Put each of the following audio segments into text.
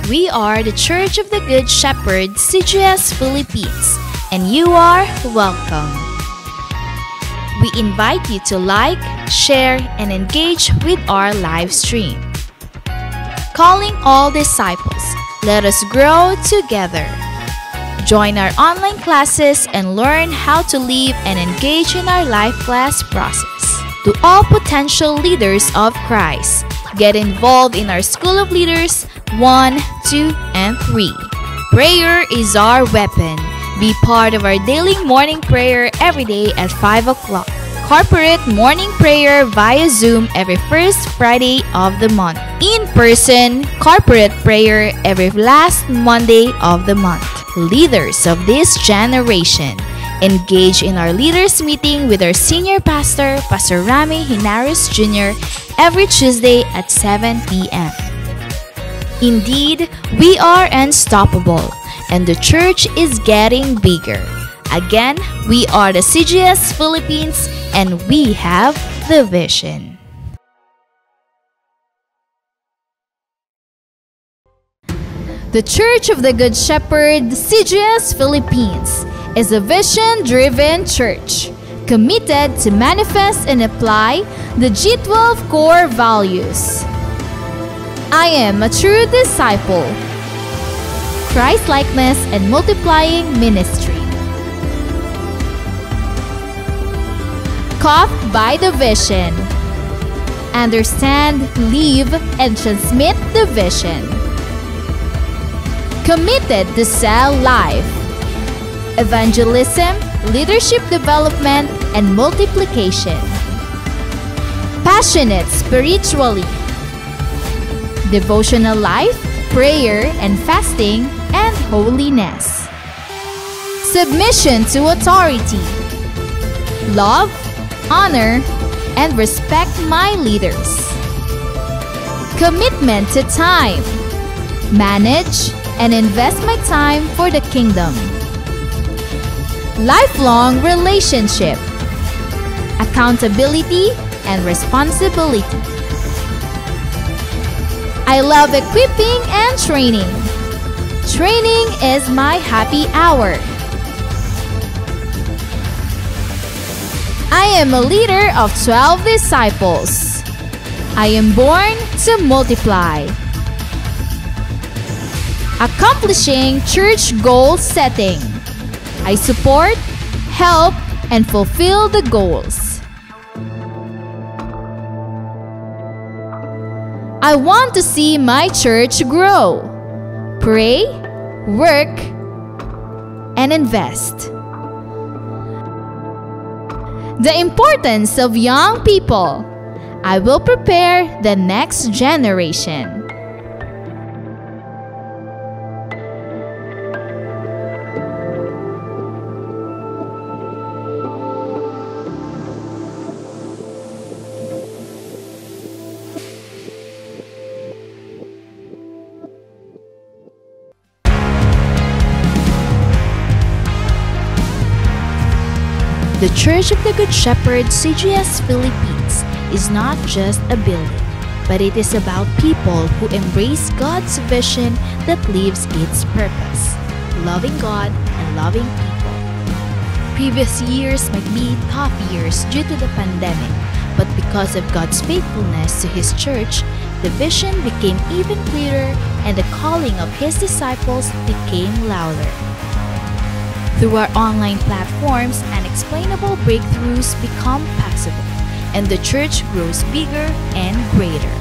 We are the Church of the Good Shepherd, CGS Philippines, and you are welcome. We invite you to like, share, and engage with our live stream. Calling all disciples, let us grow together. Join our online classes and learn how to live and engage in our life class process. To all potential leaders of Christ, get involved in our School of Leaders 1, 2, and 3. Prayer is our weapon. Be part of our daily morning prayer every day at 5 o'clock. Corporate morning prayer via Zoom every first Friday of the month. In-person corporate prayer every last Monday of the month. Leaders of this generation, engage in our leaders meeting with our senior pastor, Pastor Rami Hinares Jr., every Tuesday at 7 p.m. Indeed, we are unstoppable, and the church is getting bigger. Again, we are the CGS Philippines, and we have the vision. The Church of the Good Shepherd, CGS Philippines, is a vision-driven church committed to manifest and apply the G12 core values. I am a true disciple, Christ-likeness and multiplying ministry. Caught by the vision. Understand, live, and transmit the vision. Committed to sell life. Evangelism, leadership development, and multiplication. Passionate spiritually. Devotional life, prayer and fasting, and holiness. Submission to authority. Love, honor, and respect my leaders. Commitment to time. Manage and invest my time for the kingdom. Lifelong relationship. Accountability and responsibility. I love equipping and training. Training is my happy hour. I am a leader of 12 disciples. I am born to multiply. Accomplishing church goal setting. I support, help, and fulfill the goals. I want to see my church grow. Pray, work, and invest. The importance of young people. I will prepare the next generation. The Church of the Good Shepherd, CGS Philippines, is not just a building, but it is about people who embrace God's vision that lives its purpose, loving God and loving people. Previous years might be tough years due to the pandemic, but because of God's faithfulness to His church, the vision became even clearer and the calling of His disciples became louder. Through our online platforms, unexplainable breakthroughs become possible, and the church grows bigger and greater.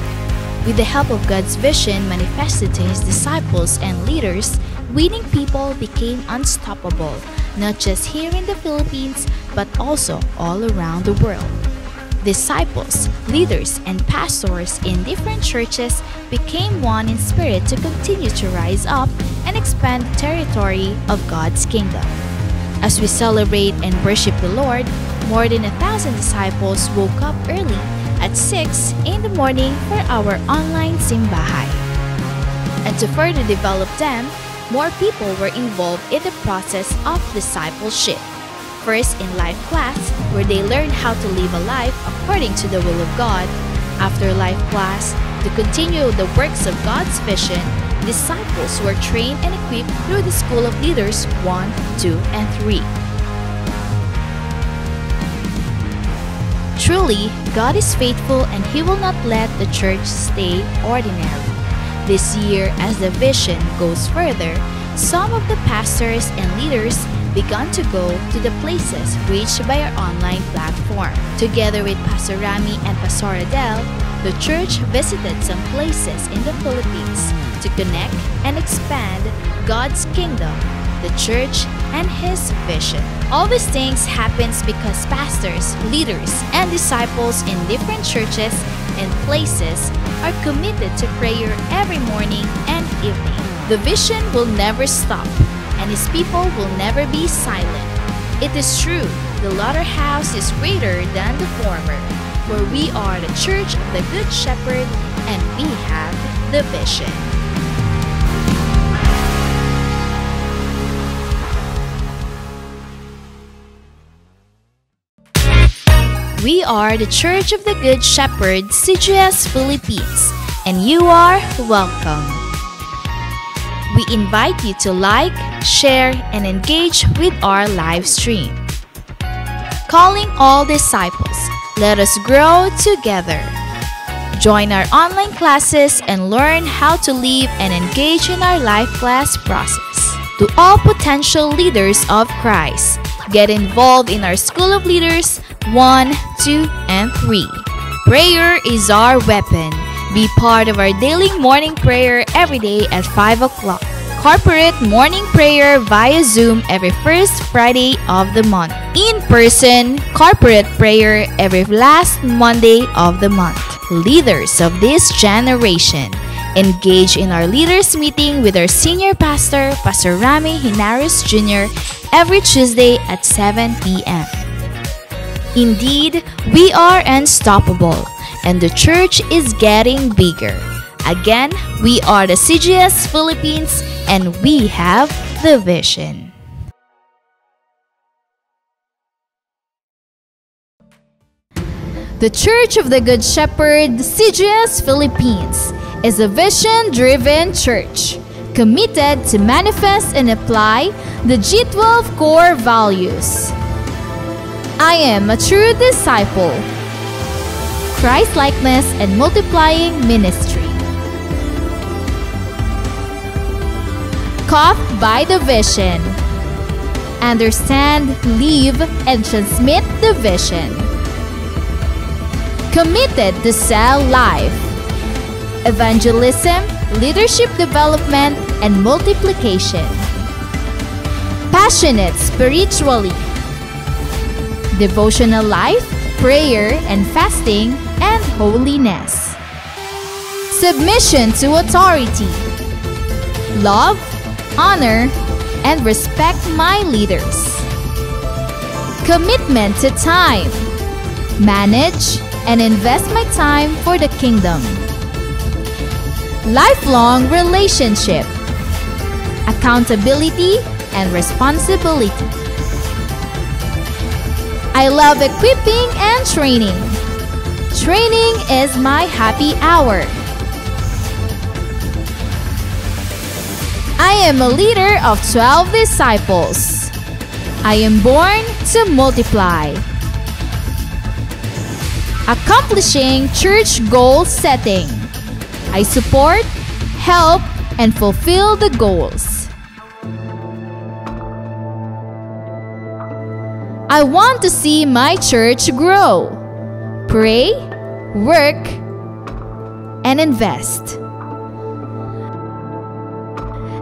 With the help of God's vision manifested to His disciples and leaders, winning people became unstoppable, not just here in the Philippines, but also all around the world. Disciples, leaders, and pastors in different churches became one in spirit to continue to rise up and expand the territory of God's kingdom. As we celebrate and worship the Lord, more than 1,000 disciples woke up early at 6 in the morning for our online simbahay. And to further develop them, more people were involved in the process of discipleship. First in life class, where they learned how to live a life according to the will of God. After life class, To continue the works of God's vision, disciples were trained and equipped through the School of Leaders 1, 2, and 3. Truly, God is faithful and He will not let the church stay ordinary. This year, as the vision goes further, some of the pastors and leaders began to go to the places reached by our online platform. Together with Pastor Rami and Pastor Adele, the church visited some places in the Philippines to connect and expand God's kingdom, the church, and His vision. All these things happens because pastors, leaders, and disciples in different churches and places are committed to prayer every morning and evening. The vision will never stop, and His people will never be silent. It is true, the latter house is greater than the former, for we are the church of the Good Shepherd, and we have the vision. We are the Church of the Good Shepherd, CGS Philippines, and you are welcome. We invite you to like, share, and engage with our live stream. Calling all disciples, let us grow together. Join our online classes and learn how to live and engage in our life class process. To all potential leaders of Christ, get involved in our School of Leaders 1, 2, and 3. Prayer is our weapon. Be part of our daily morning prayer every day at 5 o'clock. Corporate morning prayer via Zoom every first Friday of the month. In-person corporate prayer every last Monday of the month. Leaders of this generation, engage in our leaders meeting with our senior pastor, Pastor Rami Hinares Jr., every Tuesday at 7 p.m. Indeed, we are unstoppable, and the church is getting bigger. Again, we are the CGS Philippines, and we have the vision. The Church of the Good Shepherd, CGS Philippines, is a vision-driven church committed to manifest and apply the G12 core values. I am a true disciple. Christ-likeness and multiplying ministry. Caught by the vision. Understand, live, and transmit the vision. Committed to sell life. Evangelism, leadership development, and multiplication. Passionate spiritually. Devotional life, prayer and fasting, and holiness. Submission to authority. Love, honor, and respect my leaders. Commitment to time. Manage and invest my time for the kingdom. Lifelong relationship. Accountability and responsibility. I love equipping and training. Training is my happy hour. I am a leader of 12 disciples. I am born to multiply. Accomplishing church goal setting. I support, help, and fulfill the goals. I want to see my church grow. Pray, work, and invest.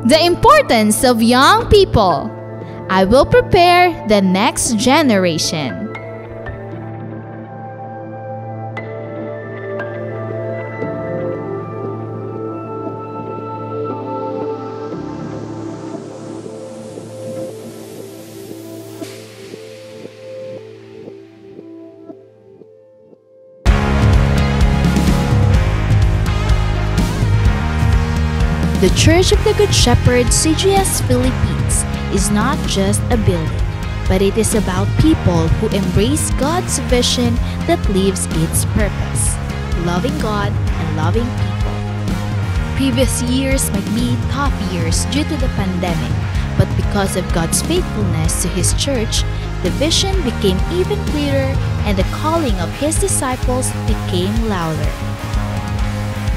The importance of young people. I will prepare the next generation. The Church of the Good Shepherd, CGS Philippines, is not just a building, but it is about people who embrace God's vision that lives its purpose. loving God and loving people. Previous years might be tough years due to the pandemic, but because of God's faithfulness to His church, the vision became even clearer and the calling of His disciples became louder.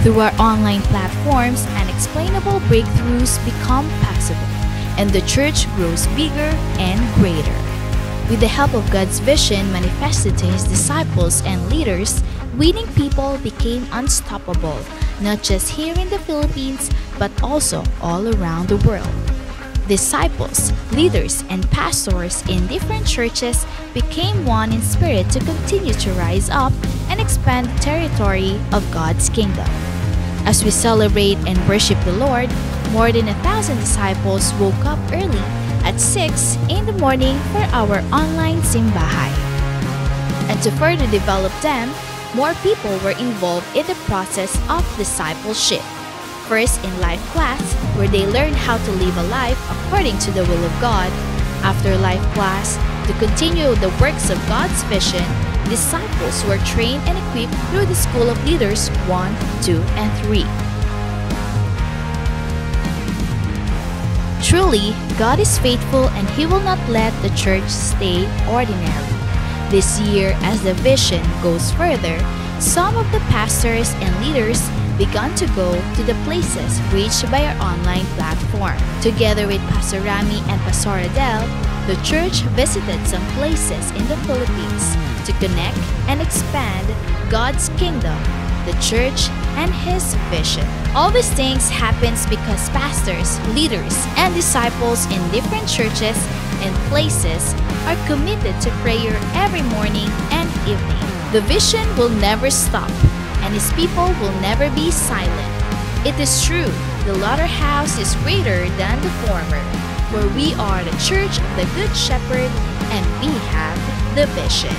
Through our online platforms, unexplainable breakthroughs become possible, and the church grows bigger and greater. With the help of God's vision manifested to His disciples and leaders, winning people became unstoppable, not just here in the Philippines, but also all around the world. Disciples, leaders, and pastors in different churches became one in spirit to continue to rise up and expand the territory of God's kingdom. As we celebrate and worship the Lord, more than 1,000 disciples woke up early at 6 in the morning for our online simbahay. And to further develop them, more people were involved in the process of discipleship. First in life class, where they learned how to live a life according to the will of God. After life class, to continue the works of God's vision, disciples were trained and equipped through the School of Leaders 1, 2, and 3. Truly, God is faithful and He will not let the church stay ordinary. This year, as the vision goes further, some of the pastors and leaders began to go to the places reached by our online platform. Together with Pastor Rami and Pastor Adele, the church visited some places in the Philippines to connect and expand God's kingdom, the church, and His vision. All these things happens because pastors, leaders, and disciples in different churches and places are committed to prayer every morning and evening. The vision will never stop, and His people will never be silent. It is true, the latter house is greater than the former, for we are the church of the Good Shepherd, and we have the vision.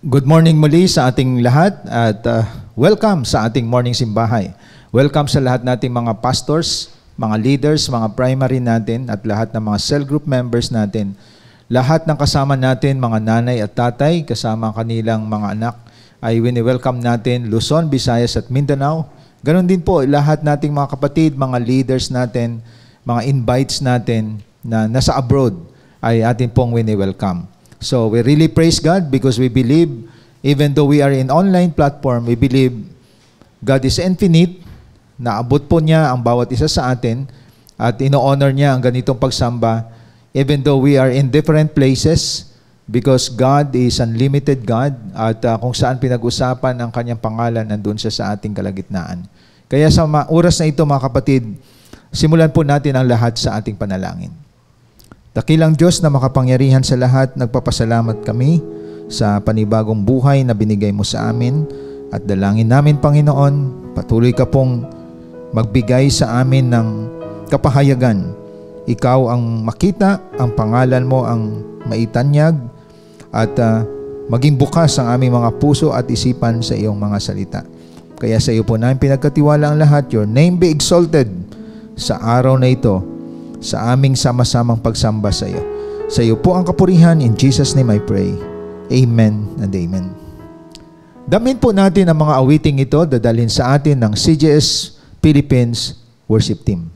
Good morning muli sa ating lahat at welcome sa ating morning simbahay. Welcome sa lahat nating mga pastors, mga leaders, mga primary natin at lahat ng mga cell group members natin. Lahat ng kasama natin, mga nanay at tatay, kasama kanilang mga anak, ay wini-welcome natin Luzon, Visayas at Mindanao. Ganon din po lahat nating mga kapatid, mga leaders natin, mga invites natin na nasa abroad ay atin pong wini-welcome. So we really praise God because we believe, even though we are in online platform, we believe God is infinite, naabot po niya ang bawat isa sa atin at ino-honor niya ang ganitong pagsamba, even though we are in different places, because God is unlimited God at kung saan pinag-usapan ang kanyang pangalan, nandun siya sa ating kalagitnaan. Kaya sa oras na ito mga kapatid, simulan po natin ang lahat sa ating panalangin. Dakilang Diyos na makapangyarihan sa lahat, nagpapasalamat kami sa panibagong buhay na binigay mo sa amin at dalangin namin, Panginoon, patuloy ka pong magbigay sa amin ng kapahayagan. Ikaw ang makita, ang pangalan mo ang maitanyag at maging bukas ang aming mga puso at isipan sa iyong mga salita. Kaya sa iyo po namin pinagkatiwala ang lahat. Your name be exalted sa araw na ito, sa aming sama-samang pagsamba sa iyo. Sa iyo po ang kapurihan. In Jesus' name I pray. Amen and amen. Damin po natin ang mga awiting ito, dadalhin sa atin ng CGS Philippines Worship Team.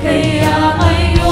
Kaya ngayon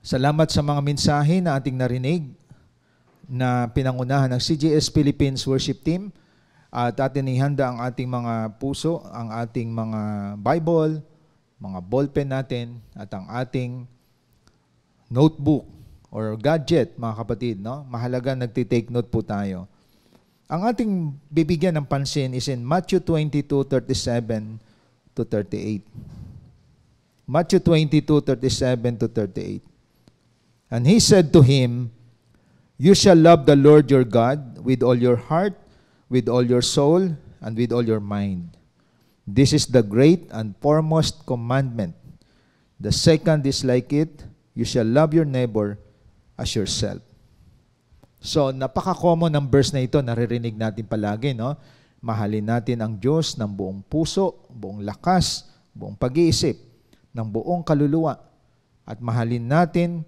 Salamat sa mga mensahe na ating narinig na pinangunahan ng CGS Philippines Worship Team at atin ihanda ang ating mga puso, ang ating mga Bible, mga ballpen natin at ang ating notebook or gadget, mga kapatid. No? Mahalaga nagtitake note po tayo. Ang ating bibigyan ng pansin is in Matthew 22:37 to 38. Matthew 22:37 to 38. And he said to him, "You shall love the Lord your God with all your heart, with all your soul, and with all your mind. This is the great and foremost commandment. The second is like it, you shall love your neighbor as yourself." So, napaka-common ng verse na ito, naririnig natin palagi, no? Mahalin natin ang Diyos ng buong puso, buong lakas, buong pag-iisip, ng buong kaluluwa, at mahalin natin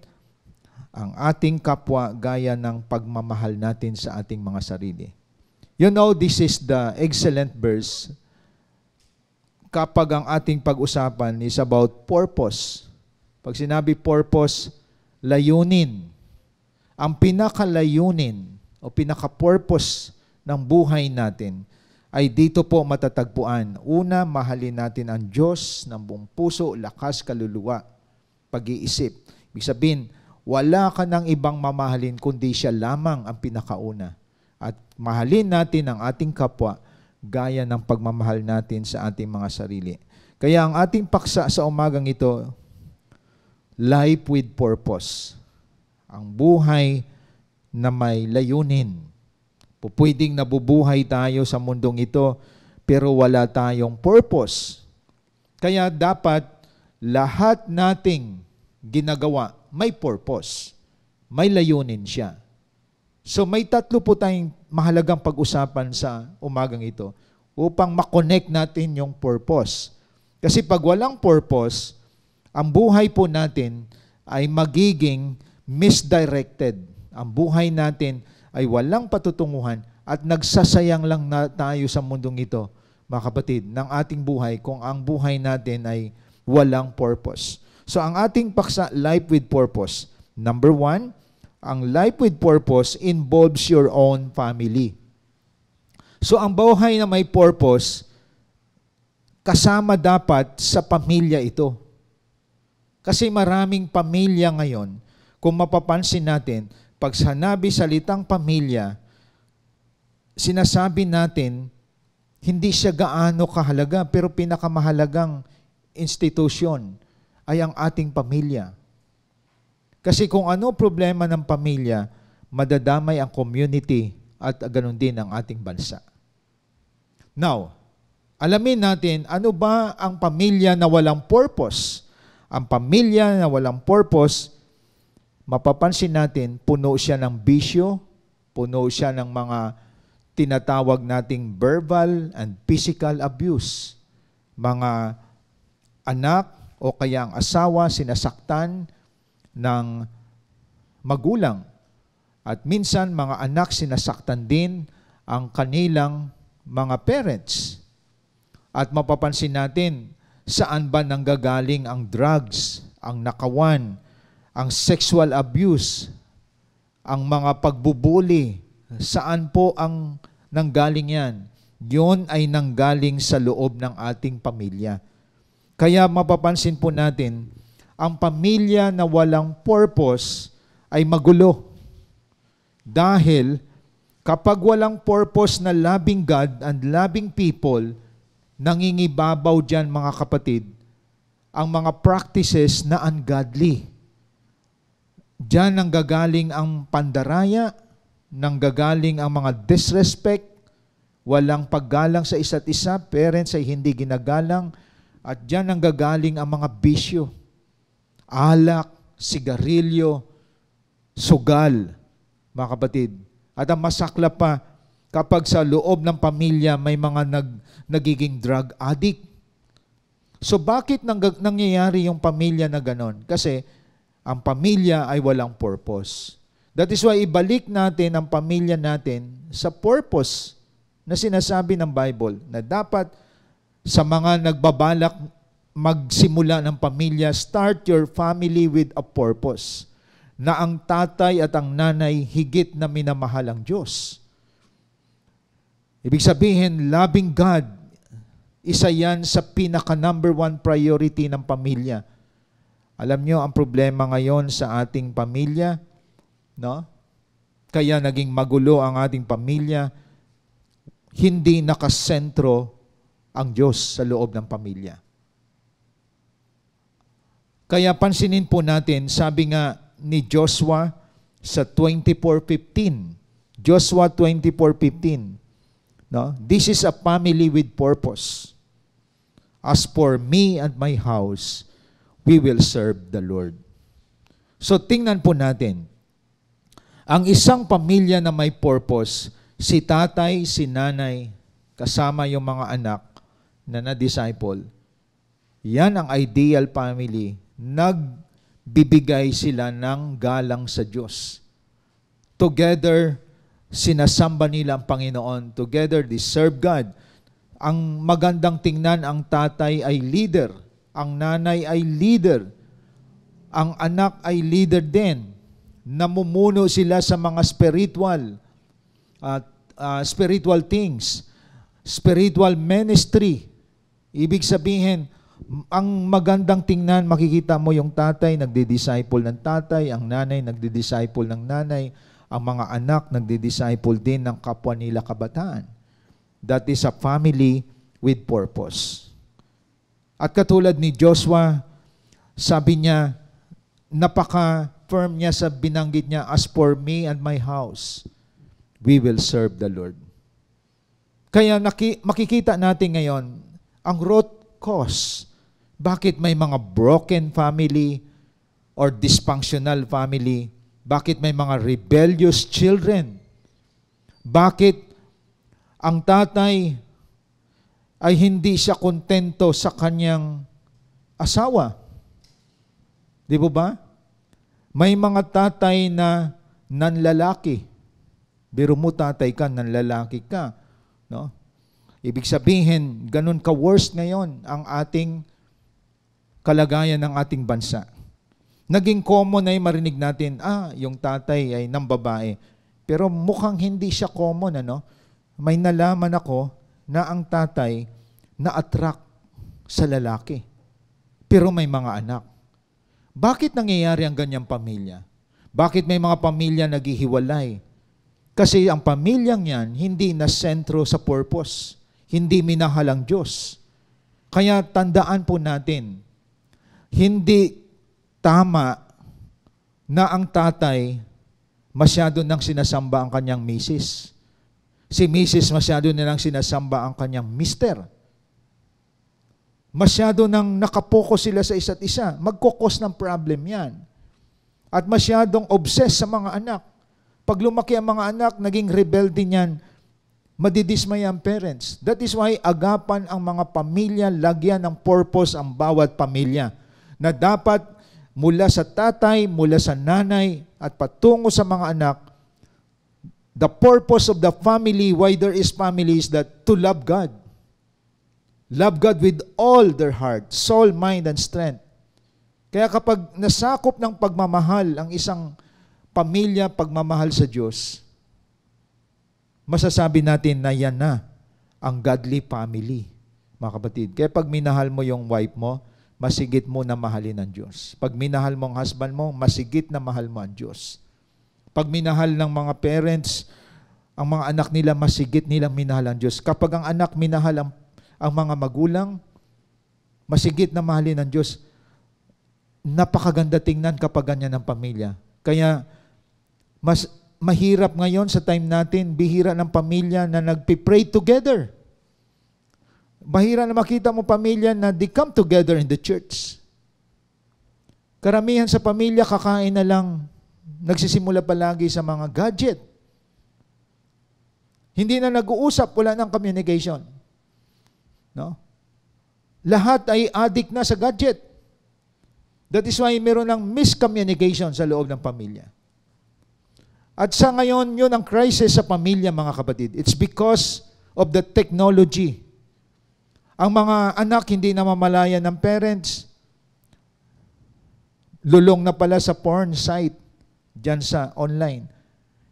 ang ating kapwa gaya ng pagmamahal natin sa ating mga sarili. You know, this is the excellent verse kapag ang ating pag-usapan is about purpose. Pag sinabi purpose, layunin. Ang pinakalayunin o pinaka-purpose ng buhay natin ay dito po matatagpuan. Una, mahalin natin ang Diyos ng buong puso, lakas, kaluluwa, pag-iisip. Ibig sabihin, wala ka ng ibang mamahalin kundi siya lamang ang pinakauna. At mahalin natin ang ating kapwa gaya ng pagmamahal natin sa ating mga sarili. Kaya ang ating paksa sa umagang ito, life with purpose. Ang buhay na may layunin. Pwedeng nabubuhay tayo sa mundong ito, pero wala tayong purpose. Kaya dapat lahat nating ginagawa may purpose. May layunin siya. So may tatlo po tayong mahalagang pag-usapan sa umagang ito upang makonect natin yung purpose. Kasi pag walang purpose, ang buhay po natin ay magiging misdirected. Ang buhay natin ay walang patutunguhan at nagsasayang lang na tayo sa mundong ito, mga kapatid, ng ating buhay kung ang buhay natin ay walang purpose. So ang ating paksa, life with purpose. Number 1, ang life with purpose involves your own family. So ang buhay na may purpose, kasama dapat sa pamilya ito. Kasi maraming pamilya ngayon, kung mapapansin natin, pag sinabi salitang pamilya, sinasabi natin, hindi siya gaano kahalaga, pero pinakamahalagang institusyon ay ang ating pamilya. Kasi kung ano problema ng pamilya, madadamay ang community at ganoon din ang ating bansa. Now, alamin natin, ano ba ang pamilya na walang purpose? Ang pamilya na walang purpose, mapapansin natin, puno siya ng bisyo, puno siya ng mga tinatawag nating verbal and physical abuse. Mga anak o kaya ang asawa sinasaktan ng magulang. At minsan mga anak sinasaktan din ang kanilang mga parents. At mapapansin natin, saan ba nanggagaling ang drugs, ang nakawan, ang sexual abuse, ang mga pagbubuli, saan po ang nanggaling yan? Yun ay nanggaling sa loob ng ating pamilya. Kaya mapapansin po natin, ang pamilya na walang purpose ay magulo. Dahil kapag walang purpose na loving God and loving people, nangingibabaw dyan mga kapatid, ang mga practices na ungodly. Diyan nanggagaling ang pandaraya, nanggagaling ang mga disrespect, walang paggalang sa isa't isa, parents ay hindi ginagalang, at diyan nanggagaling ang mga bisyo, alak, sigarilyo, sugal, mga kapatid. At ang masakla pa, kapag sa loob ng pamilya may mga nagiging drug addict. So bakit nangyayari yung pamilya na ganon? Kasi ang pamilya ay walang purpose. That is why ibalik natin ang pamilya natin sa purpose na sinasabi ng Bible, na dapat sa mga nagbabalak magsimula ng pamilya, start your family with a purpose. na ang tatay at ang nanay higit na minamahal ang Diyos. Ibig sabihin, loving God, isa yan sa pinaka number one priority ng pamilya. Alam nyo, ang problema ngayon sa ating pamilya, no? Kaya naging magulo ang ating pamilya, hindi nakasentro ang Diyos sa loob ng pamilya. Kaya pansinin po natin, sabi nga ni Joshua sa 24:15, Joshua 24:15, no? This is a family with purpose. As for me and my house, we will serve the Lord. So tingnan po natin, ang isang pamilya na may purpose, si tatay, si nanay, kasama yung mga anak na na-disciple, yan ang ideal family. Nagbibigay sila ng galang sa Diyos. Together, sinasamba nila ang Panginoon. Together, they serve God. Ang magandang tingnan, ang tatay ay leader. Ang nanay ay leader. Ang anak ay leader din. Namumuno sila sa mga spiritual things, spiritual ministry. Ibig sabihin, ang magandang tingnan, makikita mo yung tatay, nagdi-disciple ng tatay, ang nanay, nagdi-disciple ng nanay, ang mga anak, nagdi-disciple din ng kapwa nila kabataan. That is a family with purpose. At katulad ni Joshua, sabi niya, napaka-firm niya sa binanggit niya, as for me and my house, we will serve the Lord. Kaya makikita natin ngayon, ang root cause, bakit may mga broken family or dysfunctional family, bakit may mga rebellious children, bakit ang tatay ay hindi siya kontento sa kanyang asawa. Di ba? May mga tatay na nanlalaki. Biro mo tatay ka, nanlalaki ka. No? Ibig sabihin, ganun ka-worst ngayon ang ating kalagayan ng ating bansa. Naging common ay marinig natin, yung tatay ay ng babae. Pero mukhang hindi siya common, ano? May nalaman ako na ang tatay na-attract sa lalaki. Pero may mga anak. Bakit nangyayari ang ganyang pamilya? Bakit may mga pamilya naghihiwalay? Kasi ang pamilyang yan, hindi na sentro sa purpose. Hindi minahal ang Diyos. Kaya tandaan po natin, hindi tama na ang tatay masyado nang sinasamba ang kanyang misis. Si misis masyado nilang sinasamba ang kanyang mister. Masyado nang nakapokus sila sa isa't isa. Magkukos ng problem yan. At masyadong obsessed sa mga anak. Pag lumaki ang mga anak, naging rebelde niyan, madidismay ang parents. That is why agapan ang mga pamilya, lagyan ng purpose ang bawat pamilya. Na dapat mula sa tatay, mula sa nanay, at patungo sa mga anak, the purpose of the family, why there is family, is that to love God. Love God with all their heart, soul, mind, and strength. Kaya kapag nasakop ng pagmamahal ang isang pamilya, pagmamahal sa Diyos, masasabi natin na yan na ang godly family, mga kapatid. Kaya pag minahal mo yung wife mo, masigit mo na mahalin ang Diyos. Pag minahal mo ang husband mo, masigit na mahal mo ang Diyos. Pag minahal ng mga parents, ang mga anak nila, masigit nilang minahal ang Diyos. Kapag ang anak minahal ang mga magulang, masigit na mahalin ang Diyos. Napakaganda tingnan kapag ganyan ang pamilya. Kaya, mas mahirap ngayon sa time natin, bihira ng pamilya na nagpipray together. Mahirap na makita mo pamilya na they come together in the church. Karamihan sa pamilya, kakain na lang, nagsisimula palagi sa mga gadget. Hindi na nag-uusap, wala ng communication. No? Lahat ay addict na sa gadget. That is why meron ng miscommunication sa loob ng pamilya. At sa ngayon, yun ang crisis sa pamilya, mga kapatid. It's because of the technology. Ang mga anak hindi na mamalayan ng parents, lulong na pala sa porn site. dyan sa online.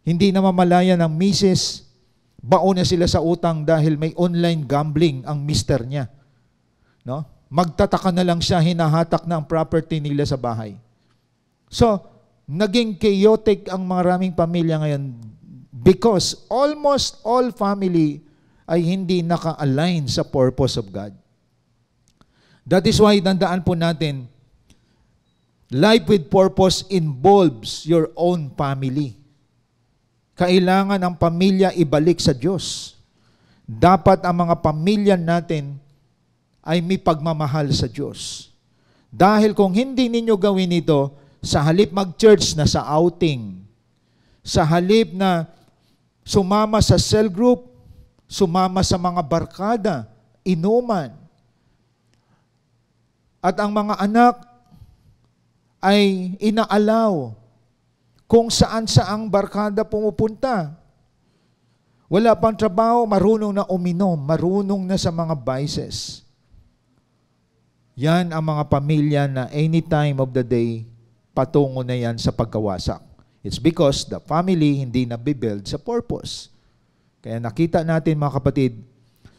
Hindi na mamalaya ng misis, baon na sila sa utang dahil may online gambling ang mister niya. No? Magtataka na lang siya, hinahatak na ang property nila sa bahay. So, naging chaotic ang maraming pamilya ngayon because almost all family ay hindi naka-align sa purpose of God. That is why, tandaan po natin, life with purpose involves your own family. Kailangan ang pamilya ibalik sa Diyos. Dapat ang mga pamilya natin ay may pagmamahal sa Diyos. Dahil kung hindi ninyo gawin ito, sa halip mag-church na sa outing, sa halip na sumama sa cell group, sumama sa mga barkada, inuman, at ang mga anak ay inaalaw kung saan-saang barkada pumupunta. Wala pang trabaho, marunong na uminom, marunong na sa mga vices. Yan ang mga pamilya na any time of the day, patungo na yan sa pagkawasak. It's because the family hindi nabibuild sa purpose. Kaya nakita natin mga kapatid,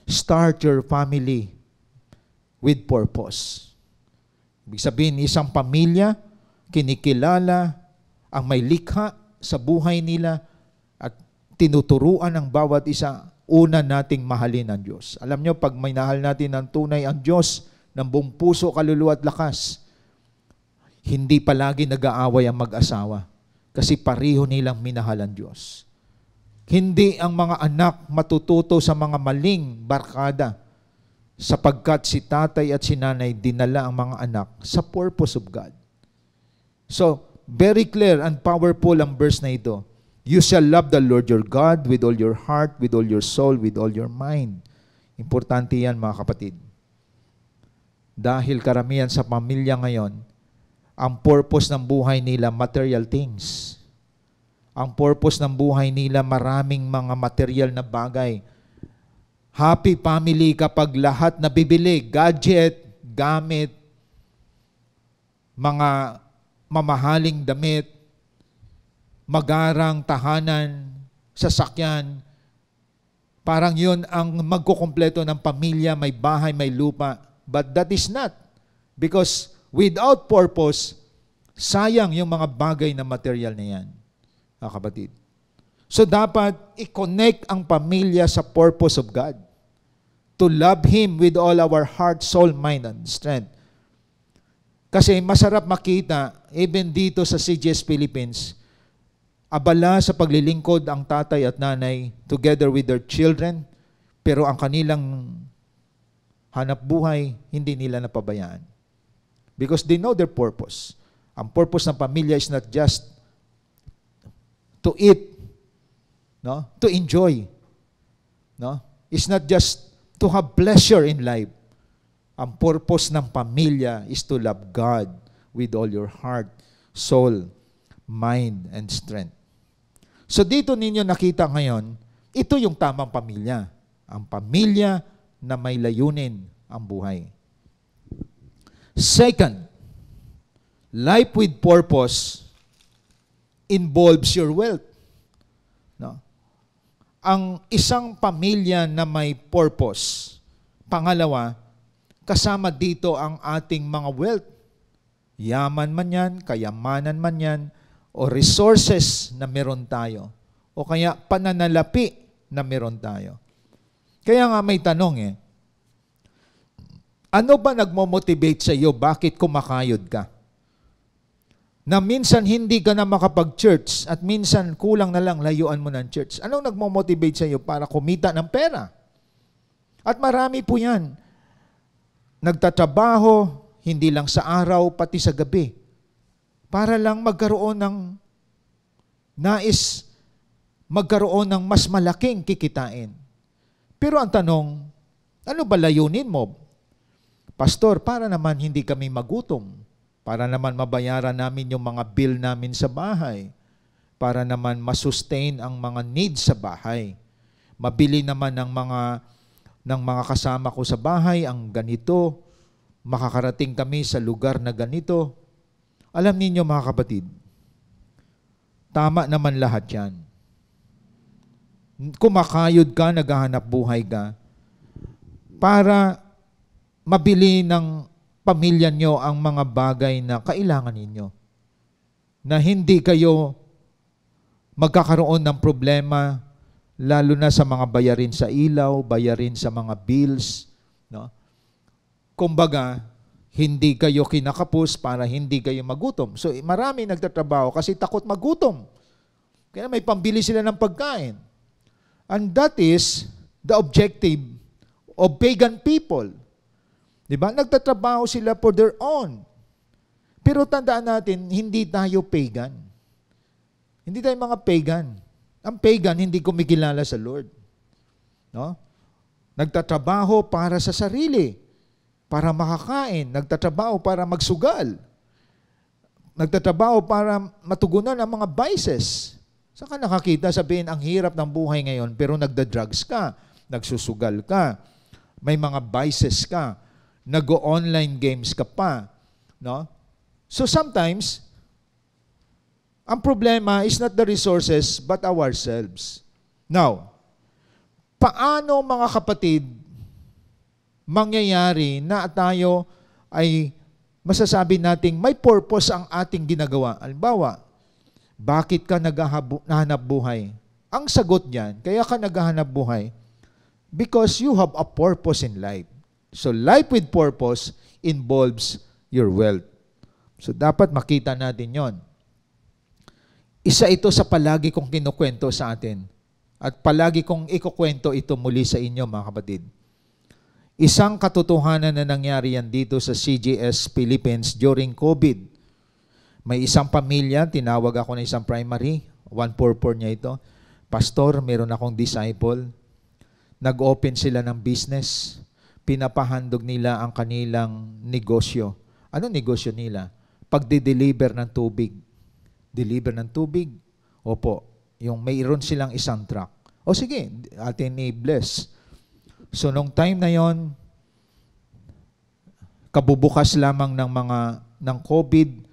start your family with purpose. Ibig sabihin, isang pamilya, kinikilala ang may likha sa buhay nila at tinuturuan ang bawat isa, una nating mahalin ang Diyos. Alam nyo, pag minahal natin ng tunay ang Diyos, ng buong puso, kaluluwa at lakas, hindi palagi nag-aaway ang mag-asawa kasi pareho nilang minahal ang Diyos. Hindi ang mga anak matututo sa mga maling barkada sapagkat si tatay at si nanay dinala ang mga anak sa purpose of God. So, very clear and powerful ang verse na ito. You shall love the Lord your God with all your heart, with all your soul, with all your mind. Importante yan mga kapatid. Dahil karamihan sa pamilya ngayon, ang purpose ng buhay nila, material things. Ang purpose ng buhay nila, maraming mga material na bagay. Happy family kapag lahat na bibili, gadget, gamit, mga mamahaling damit, magarang tahanan, sasakyan. Parang yun ang magkukumpleto ng pamilya, may bahay, may lupa. But that is not. Because without purpose, sayang yung mga bagay na material na yan, mga kapatid. So dapat i-connect ang pamilya sa purpose of God. To love Him with all our heart, soul, mind, and strength. Kasi masarap makita, even dito sa CGS Philippines, abala sa paglilingkod ang tatay at nanay together with their children, pero ang kanilang hanap buhay, hindi nila napabayaan. Because they know their purpose. Ang purpose ng pamilya is not just to eat, no? To enjoy. No? It's not just to have pleasure in life. Ang purpose ng pamilya is to love God with all your heart, soul, mind, and strength. So dito ninyo nakita ngayon, ito yung tamang pamilya. Ang pamilya na may layunin ang buhay. Second, life with purpose involves your wealth. No? Ang isang pamilya na may purpose, pangalawa, kasama dito ang ating mga wealth. Yaman man yan, kayamanan man yan, o resources na meron tayo, o kaya pananalapi na meron tayo. Kaya nga may tanong ano ba nagmo-motivate sa iyo? Bakit kumakayod ka? Na minsan hindi ka na makapag-church at minsan kulang na lang layuan mo ng church. Anong nagmo-motivate sa iyo para kumita ng pera? At marami po yan. Nagtatrabaho, hindi lang sa araw, pati sa gabi. Para lang magkaroon ng nais, magkaroon ng mas malaking kikitain. Pero ang tanong, ano ba layunin mo? Pastor, para naman hindi kami magutom. Para naman mabayaran namin yung mga bill namin sa bahay. Para naman masustain ang mga needs sa bahay. Mabili naman ng mga kasama ko sa bahay ang ganito. Makakarating kami sa lugar na ganito. Alam niyo mga kapatid, Tama naman lahat yan. Kumakayod ka, naghahanap buhay ka, para mabili ng pamilya nyo ang mga bagay na kailangan ninyo. Na hindi kayo magkakaroon ng problema, lalo na sa mga bayarin sa ilaw, bayarin sa mga bills. No? Kumbaga, hindi kayo kinakapos para hindi kayo magutom. So marami nagtatrabaho kasi takot magutom. Kaya may pambili sila ng pagkain. And that is the objective of pagan people. Diba? Nagtatrabaho sila for their own. Pero tandaan natin, hindi tayo pagan. Hindi tayo mga pagan. Ang pagan, hindi kumikilala sa Lord. No? Nagtatrabaho para sa sarili, para makakain. Nagtatrabaho para magsugal. Nagtatrabaho para matugunan ang mga vices. Saka nakakita, sabihin, ang hirap ng buhay ngayon, pero nagda-drugs ka, nagsusugal ka, may mga vices ka, nag-online games ka pa. No? So sometimes, ang problema is not the resources, but ourselves. Now, paano mga kapatid, mangyayari na tayo ay masasabi nating may purpose ang ating ginagawa? Halimbawa, bakit ka naghahanap buhay? Ang sagot niyan, kaya ka naghahanap buhay, because you have a purpose in life. So life with purpose involves your wealth. So dapat makita natin yon. Isa ito sa palagi kong kinukwento sa atin. At palagi kong ikukwento ito muli sa inyo, mga kapatid. Isang katotohanan na nangyari yan dito sa CGS Philippines during COVID. May isang pamilya, tinawag ako ng isang primary, 144 niya ito. Pastor, meron akong disciple. Nag-open sila ng business. Pinapahandog nila ang kanilang negosyo. Ano negosyo nila? Pagde-deliver ng tubig. Deliver ng tubig? Opo. Yung mayroon silang isang truck. O sige, atin i-bless. So, nung time na yon, kabubukas lamang ng COVID,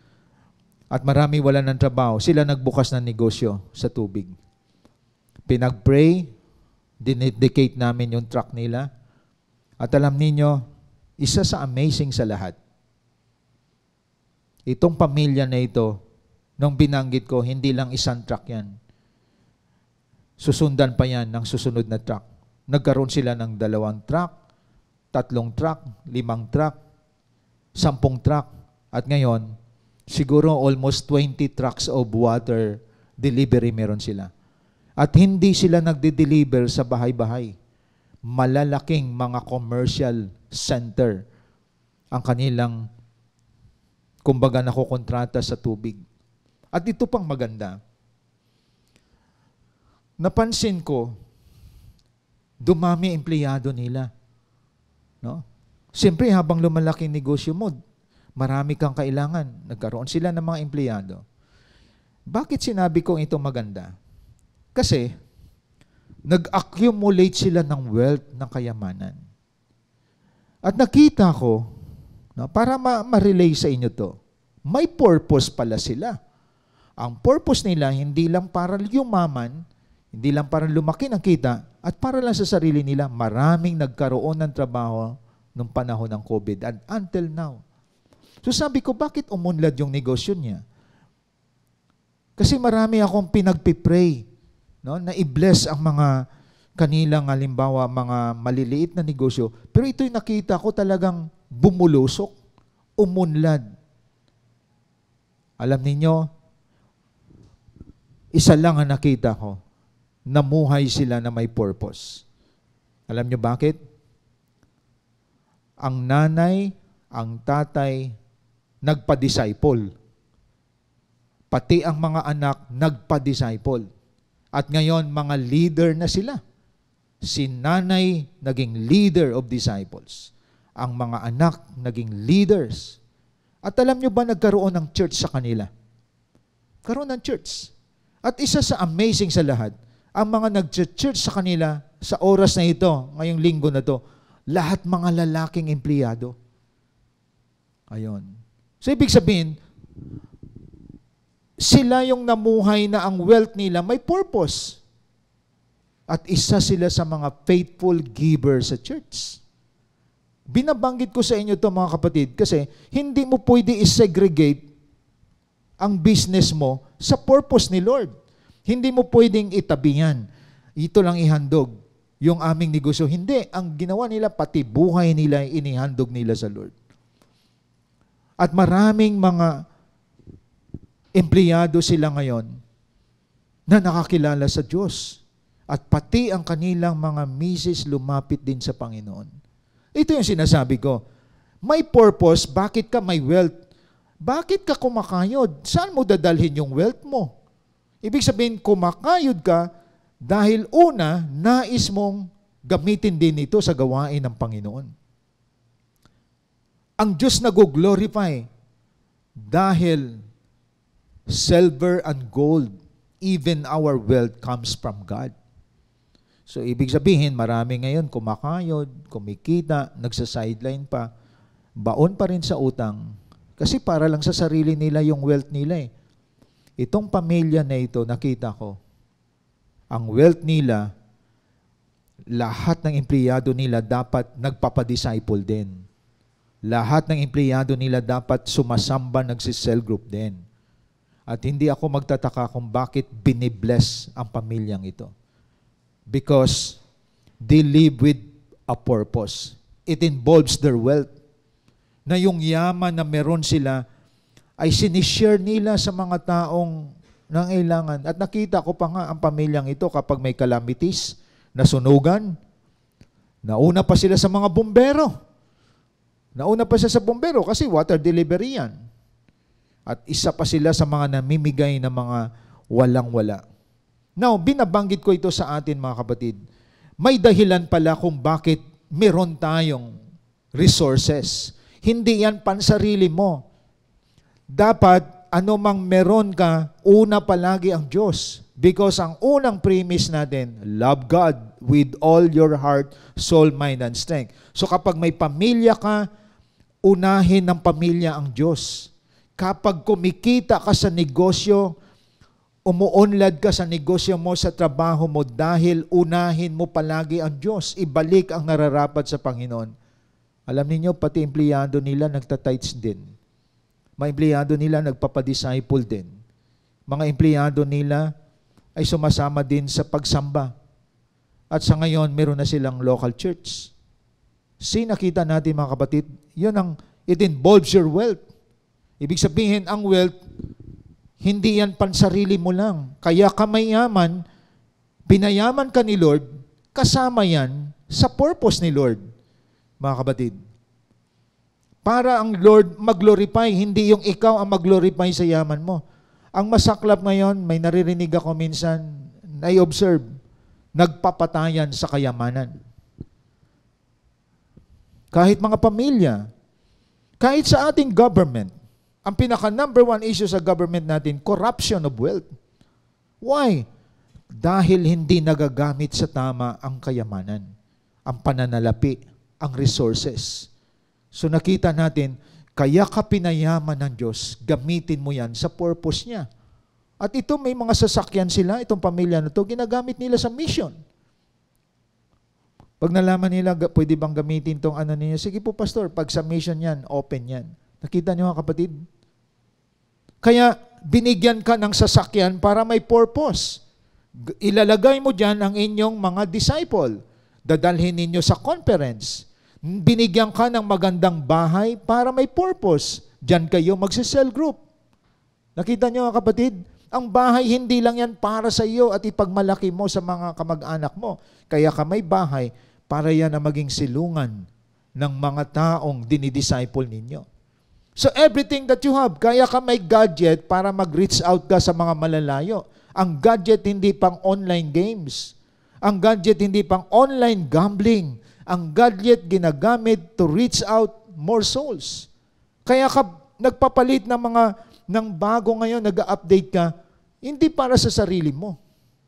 at marami wala ng trabaho, sila nagbukas ng negosyo sa tubig. Pinag-pray, dinedicate namin yung truck nila. At alam niyo, isa sa amazing sa lahat, itong pamilya na ito, nung binanggit ko, hindi lang isang truck yan. Susundan pa yan ng susunod na truck. Nagkaroon sila ng 2 truck, 3 truck, 5 truck, 10 truck, at ngayon, siguro almost 20 trucks of water delivery meron sila. At hindi sila nagde-deliver sa bahay-bahay. Malalaking mga commercial center ang kanilang, kumbaga, nakukontrata sa tubig. At ito pang maganda. Napansin ko, dumami empleyado nila. No? Siyempre, habang lumalaki ang negosyo mo, marami kang kailangan. Nagkaroon sila ng mga empleyado. Bakit sinabi kong ito maganda? Kasi, nag-accumulate sila ng wealth, ng kayamanan. At nakita ko, no, para ma-relay sa inyo to, may purpose pala sila. Ang purpose nila, hindi lang para yumaman, hindi lang para lumaki ng kita, at para lang sa sarili nila, maraming nagkaroon ng trabaho nung panahon ng COVID and until now. So sabi ko, bakit umunlad yung negosyo niya? Kasi marami akong pinagpipray, no, na i-bless ang mga kanilang, halimbawa, mga maliliit na negosyo. Pero ito'y nakita ko talagang bumulusok, umunlad. Alam ninyo, isa lang ang nakita ko, namuhay sila na may purpose. Alam nyo bakit? Ang nanay, ang tatay, nagpa-disciple. Pati ang mga anak, nagpa-disciple. At ngayon, mga leader na sila. Si nanay, naging leader of disciples. Ang mga anak, naging leaders. At alam nyo ba, nagkaroon ng church sa kanila? Karoon ng church. At isa sa amazing sa lahat, ang mga nag-church sa kanila, sa oras na ito, ngayong linggo na to, lahat mga lalaking empleyado. Ayon. So, ibig sabihin, sila yung namuhay na ang wealth nila may purpose. At isa sila sa mga faithful givers sa church. Binabanggit ko sa inyo ito mga kapatid kasi hindi mo pwede i-segregate ang business mo sa purpose ni Lord. Hindi mo pwedeng itabi yan. Ito lang ihandog yung aming negosyo. Hindi. Ang ginawa nila, pati buhay nila, inihandog nila sa Lord. At maraming mga empleyado sila ngayon na nakakilala sa Diyos. At pati ang kanilang mga misis lumapit din sa Panginoon. Ito yung sinasabi ko. May purpose, bakit ka may wealth? Bakit ka kumakayod? Saan mo dadalhin yung wealth mo? Ibig sabihin, kumakayod ka dahil una, nais mong gamitin din ito sa gawain ng Panginoon. Ang Diyos nag-glorify dahil silver and gold, even our wealth comes from God. So, ibig sabihin, marami ngayon kumakayod, kumikita, nagsa-sideline pa, baon pa rin sa utang. Kasi para lang sa sarili nila yung wealth nila eh. Itong pamilya na ito, nakita ko, ang wealth nila, lahat ng empleyado nila dapat nagpapadisciple din. Lahat ng empleyado nila dapat sumasamba, nagsisell group din. At hindi ako magtataka kung bakit binibless ang pamilyang ito. Because they live with a purpose. It involves their wealth. Na yung yaman na meron sila ay sinishare nila sa mga taong nangailangan. At nakita ko pa nga ang pamilyang ito kapag may calamities, nasunugan, nauna pa sila sa mga bumbero. Nauna pa sila sa bumbero kasi water delivery yan. At isa pa sila sa mga namimigay na mga walang-wala. Now, binabanggit ko ito sa atin mga kapatid. May dahilan pala kung bakit meron tayong resources. Hindi yan pansarili mo. Dapat, anumang meron ka, una palagi ang Diyos. Because ang unang premise natin, love God with all your heart, soul, mind, and strength. So kapag may pamilya ka, unahin ng pamilya ang Diyos. Kapag kumikita ka sa negosyo, umuunlad ka sa negosyo mo, sa trabaho mo, dahil unahin mo palagi ang Diyos. Ibalik ang nararapat sa Panginoon. Alam niyo pati empleyado nila nagtatites din. Mga empleyado nila nagpapadisciple din. Mga empleyado nila ay sumasama din sa pagsamba. At sa ngayon, meron na silang local church. Nakita natin mga kapatid, it involves your wealth. Ibig sabihin, ang wealth, hindi yan pansarili mo lang. Kaya ka mayaman, pinayaman ka ni Lord, kasama yan sa purpose ni Lord, mga kapatid. Para ang Lord mag-glorify, hindi yung ikaw ang mag-glorify sa yaman mo. Ang masaklap ngayon, may naririnig ako minsan, na-observe, nagpapatayan sa kayamanan. Kahit mga pamilya, kahit sa ating government, ang pinaka-number one issue sa government natin, corruption of wealth. Why? Dahil hindi nagagamit sa tama ang kayamanan, ang pananalapi, ang resources. So nakita natin, kaya ka pinayaman ng Diyos, gamitin mo yan sa purpose niya. At ito, may mga sasakyan sila, itong pamilya na ito, ginagamit nila sa mission. Pag nalaman nila, pwede bang gamitin itong ano niya? Sige po, pastor, pag sa mission yan, open yan. Nakita niyo mga kapatid? Kaya binigyan ka ng sasakyan para may purpose. Ilalagay mo dyan ang inyong mga disciple. Dadalhin ninyo sa conference. Binigyan ka ng magandang bahay para may purpose. Diyan kayo magsisell group. Nakita niyo mga kapatid? Ang bahay hindi lang yan para sa iyo at ipagmalaki mo sa mga kamag-anak mo. Kaya ka may bahay para yan na maging silungan ng mga taong dinidisciple ninyo. So everything that you have, kaya ka may gadget para mag-reach out ka sa mga malalayo. Ang gadget hindi pang online games. Ang gadget hindi pang online gambling. Ang gadget ginagamit to reach out more souls. Kaya ka nagpapalit ng bago ngayon, nag-update ka, hindi para sa sarili mo,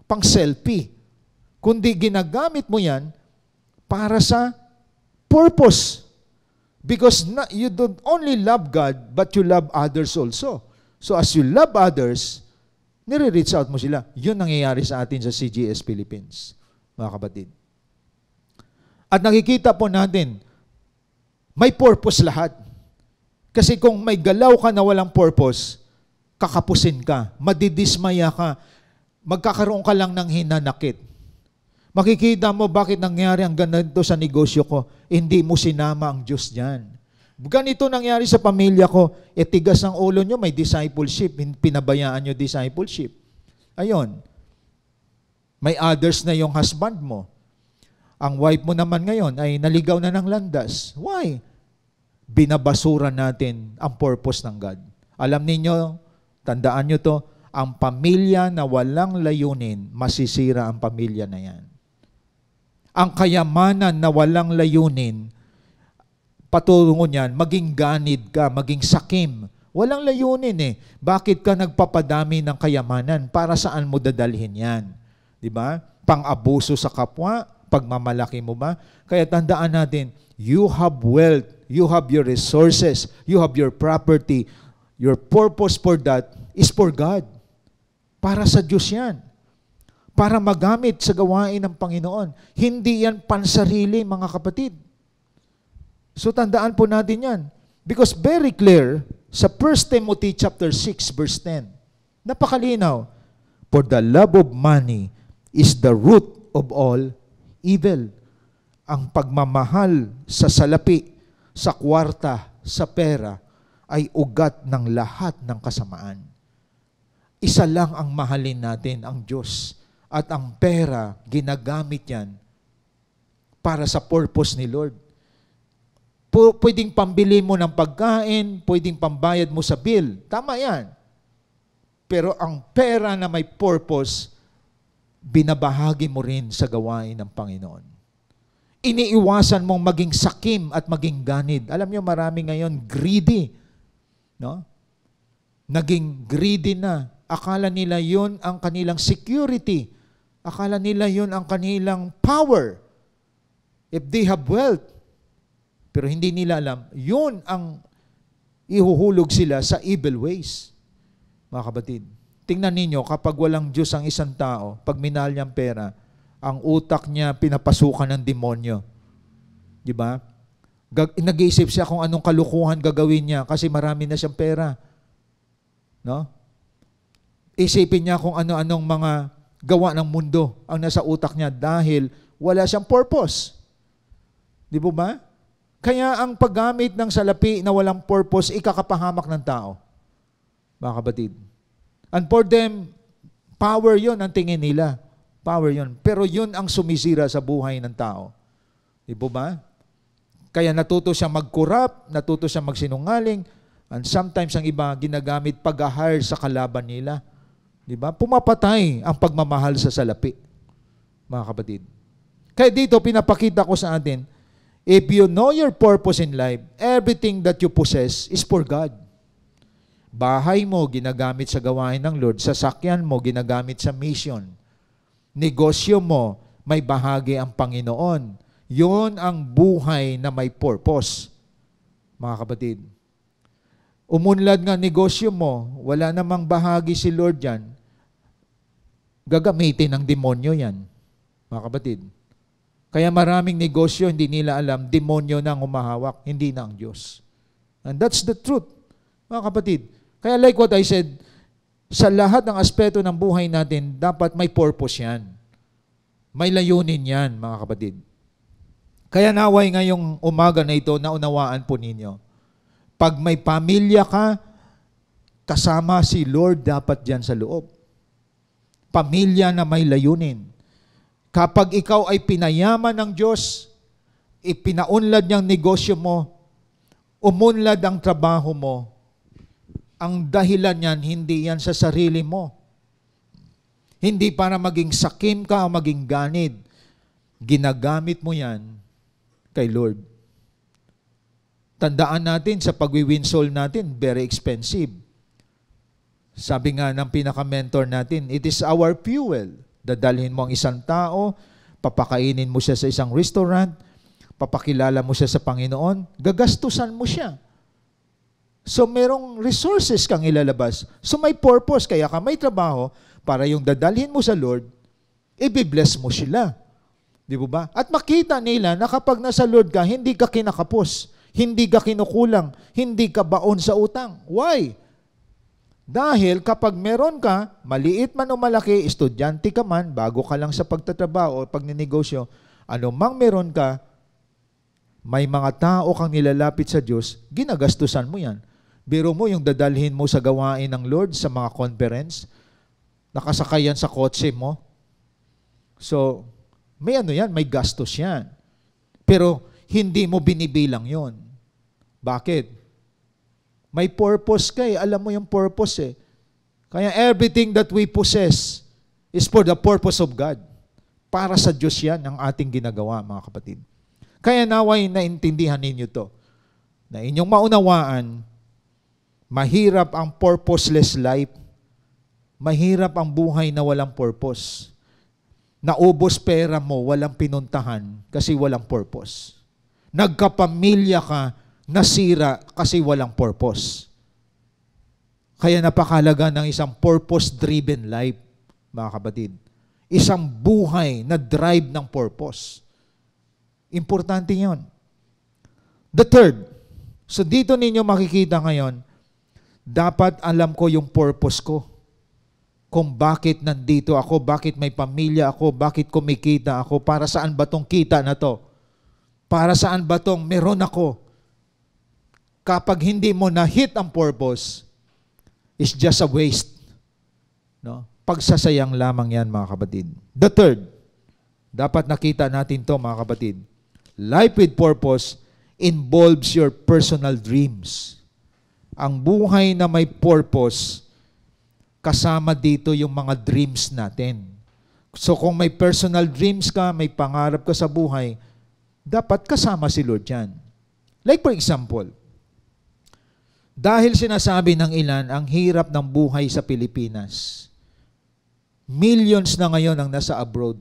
pang selfie. Kundi ginagamit mo yan para sa purpose. Because you don't only love God, but you love others also. So as you love others, nire-reach out mo sila. Yun nangyayari sa atin sa CGS Philippines, mga kapatid. At nakikita po natin, may purpose lahat. Kasi kung may galaw ka na walang purpose, kakapusin ka, madidismaya ka, magkakaroon ka lang ng hinanakit. Makikita mo bakit nangyari ang ganito sa negosyo ko, hindi mo sinama ang Diyos dyan. Ganito nangyari sa pamilya ko, tigas ang ulo nyo, may discipleship, pinabayaan nyo discipleship. Ayun. May others na yung husband mo. Ang wife mo naman ngayon ay naligaw na ng landas. Why? Binabasura natin ang purpose ng God. Alam niyo, tandaan nyo to, ang pamilya na walang layunin, masisira ang pamilya na yan. Ang kayamanan na walang layunin, patungo niyan, maging ganid ka, maging sakim. Walang layunin eh. Bakit ka nagpapadami ng kayamanan? Para saan mo dadalhin yan? Diba? Pang-abuso sa kapwa, pagmamalaki mo ba? Kaya tandaan natin, you have wealth, you have your resources, you have your property. Your purpose for that is for God. Para sa Diyos yan. Para magamit sa gawain ng Panginoon. Hindi yan pansarili, mga kapatid. So tandaan po natin yan. Because very clear, sa 1 Timothy chapter 6, verse 10, napakalinaw, for the love of money is the root of all evil. Ang pagmamahal sa salapi, sa kwarta, sa pera, ay ugat ng lahat ng kasamaan. Isa lang ang mahalin natin, ang Diyos. At ang pera, ginagamit yan para sa purpose ni Lord. Pwedeng pambili mo ng pagkain, pwedeng pambayad mo sa bill. Tama yan. Pero ang pera na may purpose, binabahagi mo rin sa gawain ng Panginoon. Iniiwasan mong maging sakim at maging ganid. Alam niyo, marami ngayon greedy. No? Naging greedy na. Akala nila yun ang kanilang security. Akala nila yun ang kanilang power. If they have wealth. Pero hindi nila alam, yun ang ihuhulog sila sa evil ways. Mga kapatid, tingnan ninyo, kapag walang Diyos ang isang tao, pag minahal niyang pera, ang utak niya pinapasukan ng demonyo. Di ba? Nag-iisip siya kung anong kalukuhan gagawin niya kasi marami na siyang pera. No? Isipin niya kung ano-anong mga gawa ng mundo ang nasa utak niya dahil wala siyang purpose. Di ba? Kaya ang paggamit ng salapi na walang purpose, ikakapahamak ng tao. Mga kapatid. And for them, power yon ang tingin nila. Power yon. Pero yun ang sumisira sa buhay ng tao. Di ba? Kaya natuto siya mag-corrupt, natuto siya magsinungaling, and sometimes ang iba ginagamit pag-hire sa kalaban nila. Di ba? Pumapatay ang pagmamahal sa salapi. Mga kapatid. Kaya dito, pinapakita ko sa atin, if you know your purpose in life, everything that you possess is for God. Bahay mo, ginagamit sa gawain ng Lord. Sasakyan mo, ginagamit sa mission. Negosyo mo, may bahagi ang Panginoon. Yun ang buhay na may purpose. Mga kapatid. Umunlad nga negosyo mo, wala namang bahagi si Lord yan. Gagamitin ng demonyo yan. Mga kapatid. Kaya maraming negosyo, hindi nila alam, demonyo na ang humahawak, hindi na ang Diyos. And that's the truth, mga kapatid. Kaya like what I said, sa lahat ng aspeto ng buhay natin, dapat may purpose yan. May layunin yan, mga kapatid. Kaya naway ngayong umaga na ito, naunawaan po ninyo. Pag may pamilya ka, kasama si Lord dapat dyan sa loob. Pamilya na may layunin. Kapag ikaw ay pinayaman ng Diyos, ipinaunlad niyang negosyo mo, umunlad ang trabaho mo, ang dahilan niyan, hindi yan sa sarili mo. Hindi para maging sakim ka o maging ganid. Ginagamit mo yan kay Lord. Tandaan natin sa pag-win soul natin, very expensive. Sabi nga ng pinaka-mentor natin, it is our fuel. Dadalhin mo ang isang tao, papakainin mo siya sa isang restaurant, papakilala mo siya sa Panginoon, gagastusan mo siya. So, merong resources kang ilalabas. So, may purpose. Kaya ka may trabaho para yung dadalhin mo sa Lord, i-bless mo sila. Di ba? At makita nila na kapag nasa Lord ka, hindi ka kinakapos, hindi ka kinukulang, hindi ka baon sa utang. Why? Dahil kapag meron ka, maliit man o malaki, estudyante ka man, bago ka lang sa pagtatrabaho o pagninegosyo, anumang meron ka, may mga tao kang nilalapit sa Diyos, ginagastusan mo yan. Biro mo yung dadalhin mo sa gawain ng Lord sa mga conference, nakasakay yan sa kotse mo. So, may ano yan, may gastos yan. Pero, hindi mo binibilang yon. Bakit? May purpose ka eh. Alam mo yung purpose eh. Kaya everything that we possess is for the purpose of God. Para sa Diyos yan ang ating ginagawa, mga kapatid. Kaya naway naintindihan ninyo to. Na inyong maunawaan, mahirap ang purposeless life. Mahirap ang buhay na walang purpose. Naubos pera mo, walang pinuntahan kasi walang purpose. Nagkapamilya ka, nasira kasi walang purpose. Kaya napakahalaga ng isang purpose-driven life, mga kapatid. Isang buhay na drive ng purpose. Importante yun. The third, so dito ninyo makikita ngayon, dapat alam ko yung purpose ko. Kung bakit nandito ako, bakit may pamilya ako, bakit kumikita ako, para saan ba tong kita na to? Para saan ba tong meron ako? Kapag hindi mo na-hit ang purpose, it's just a waste. No? Pagsasayang lamang yan, mga kapatid. The third, dapat nakita natin to, mga kapatid. Life with purpose involves your personal dreams. Ang buhay na may purpose, kasama dito yung mga dreams natin. So kung may personal dreams ka, may pangarap ka sa buhay, dapat kasama si Lord yan. Like for example, dahil sinasabi ng ilan, ang hirap ng buhay sa Pilipinas. Millions na ngayon ang nasa abroad.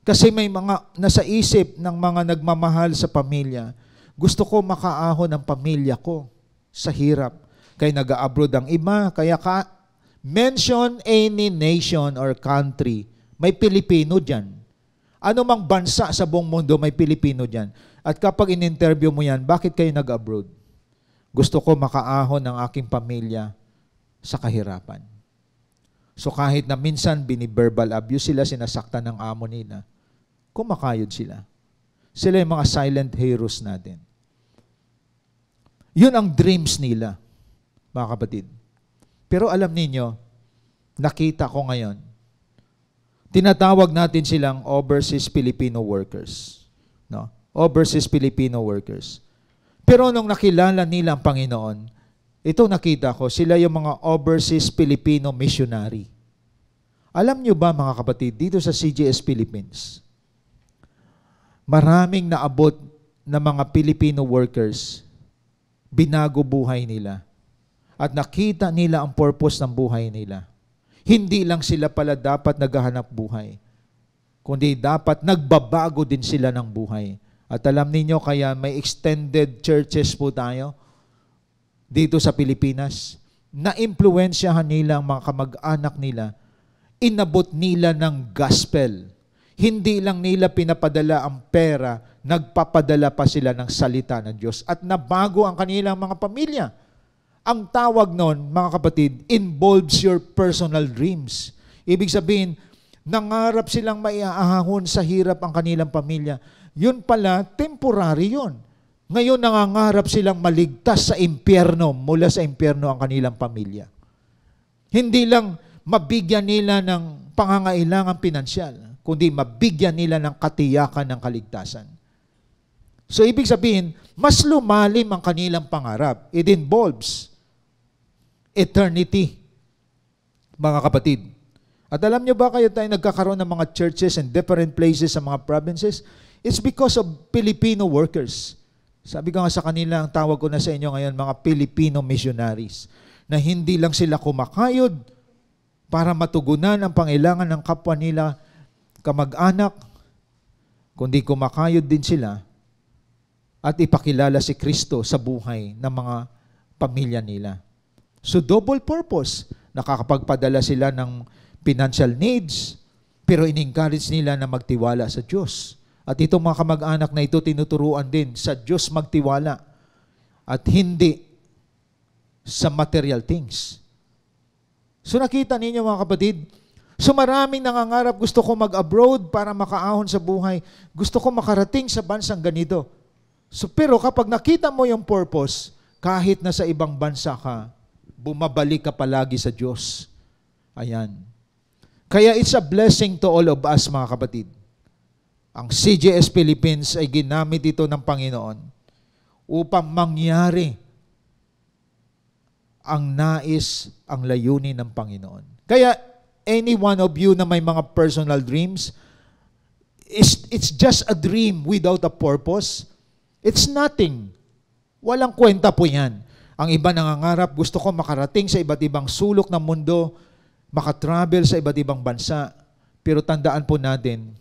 Kasi may mga nasa isip ng mga nagmamahal sa pamilya, gusto ko makaahon ang pamilya ko sa hirap. Kaya nag-abroad ang iba, kaya mention any nation or country, may Pilipino dyan. Ano mang bansa sa buong mundo, may Pilipino dyan. At kapag in-interview mo yan, bakit kayo nag-abroad? Gusto ko makaahon ang aking pamilya sa kahirapan. So kahit na minsan bini-verbal abuse sila, sinasaktan ng amo nila, kumakayod sila. Sila yung mga silent heroes natin. Yun ang dreams nila, mga kapatid. Pero alam ninyo, nakita ko ngayon, tinatawag natin silang overseas Filipino workers. No? Overseas Filipino workers. Pero nung nakilala nila ang Panginoon, ito nakita ko, sila yung mga overseas Filipino missionary. Alam nyo ba, mga kapatid, dito sa CGS Philippines, maraming naabot na mga Filipino workers, binago buhay nila. At nakita nila ang purpose ng buhay nila. Hindi lang sila pala dapat naghahanap buhay, kundi dapat nagbabago din sila ng buhay. At alam ninyo, kaya may extended churches po tayo dito sa Pilipinas. Na-impluensyahan nila ang mga kamag-anak nila. Inabot nila ng gospel. Hindi lang nila pinapadala ang pera, nagpapadala pa sila ng salita ng Diyos. At nabago ang kanilang mga pamilya. Ang tawag nun, mga kapatid, involves your personal dreams. Ibig sabihin, nangarap silang maiahahon sa hirap ang kanilang pamilya. Yun pala, temporary yun. Ngayon nangangarap silang maligtas sa impyerno, mula sa impyerno ang kanilang pamilya. Hindi lang mabigyan nila ng pangangailangan pinansyal, kundi mabigyan nila ng katiyakan ng kaligtasan. So ibig sabihin, mas lumalim ang kanilang pangarap. It involves eternity, mga kapatid. At alam nyo ba kayo tayo nagkakaroon ng mga churches in different places sa mga provinces? It's because of Filipino workers. Sabi ko nga sa kanila, ang tawag ko na sa inyo ngayon, mga Filipino missionaries, na hindi lang sila kumakayod para matugunan ang pangailangan ng kapwa nila, kamag-anak, kundi kumakayod din sila at ipakilala si Kristo sa buhay ng mga pamilya nila. So double purpose. Nakakapagpadala sila ng financial needs, pero in-encourage nila na magtiwala sa Diyos. At itong mga kamag-anak na ito, tinuturuan din sa Diyos magtiwala at hindi sa material things. So nakita ninyo mga kapatid, so maraming nangangarap, gusto ko mag-abroad para makaahon sa buhay. Gusto ko makarating sa bansang ganito. So pero kapag nakita mo yung purpose, kahit na sa ibang bansa ka, bumabalik ka palagi sa Diyos. Ayan. Kaya it's a blessing to all of us mga kapatid. Ang CJS Philippines ay ginamit ito ng Panginoon upang mangyari ang nais, ang layunin ng Panginoon. Kaya any one of you na may mga personal dreams, it's just a dream without a purpose. It's nothing. Walang kwenta po yan. Ang iba nangangarap, gusto ko makarating sa iba't ibang sulok ng mundo, makatravel sa iba't ibang bansa. Pero tandaan po natin,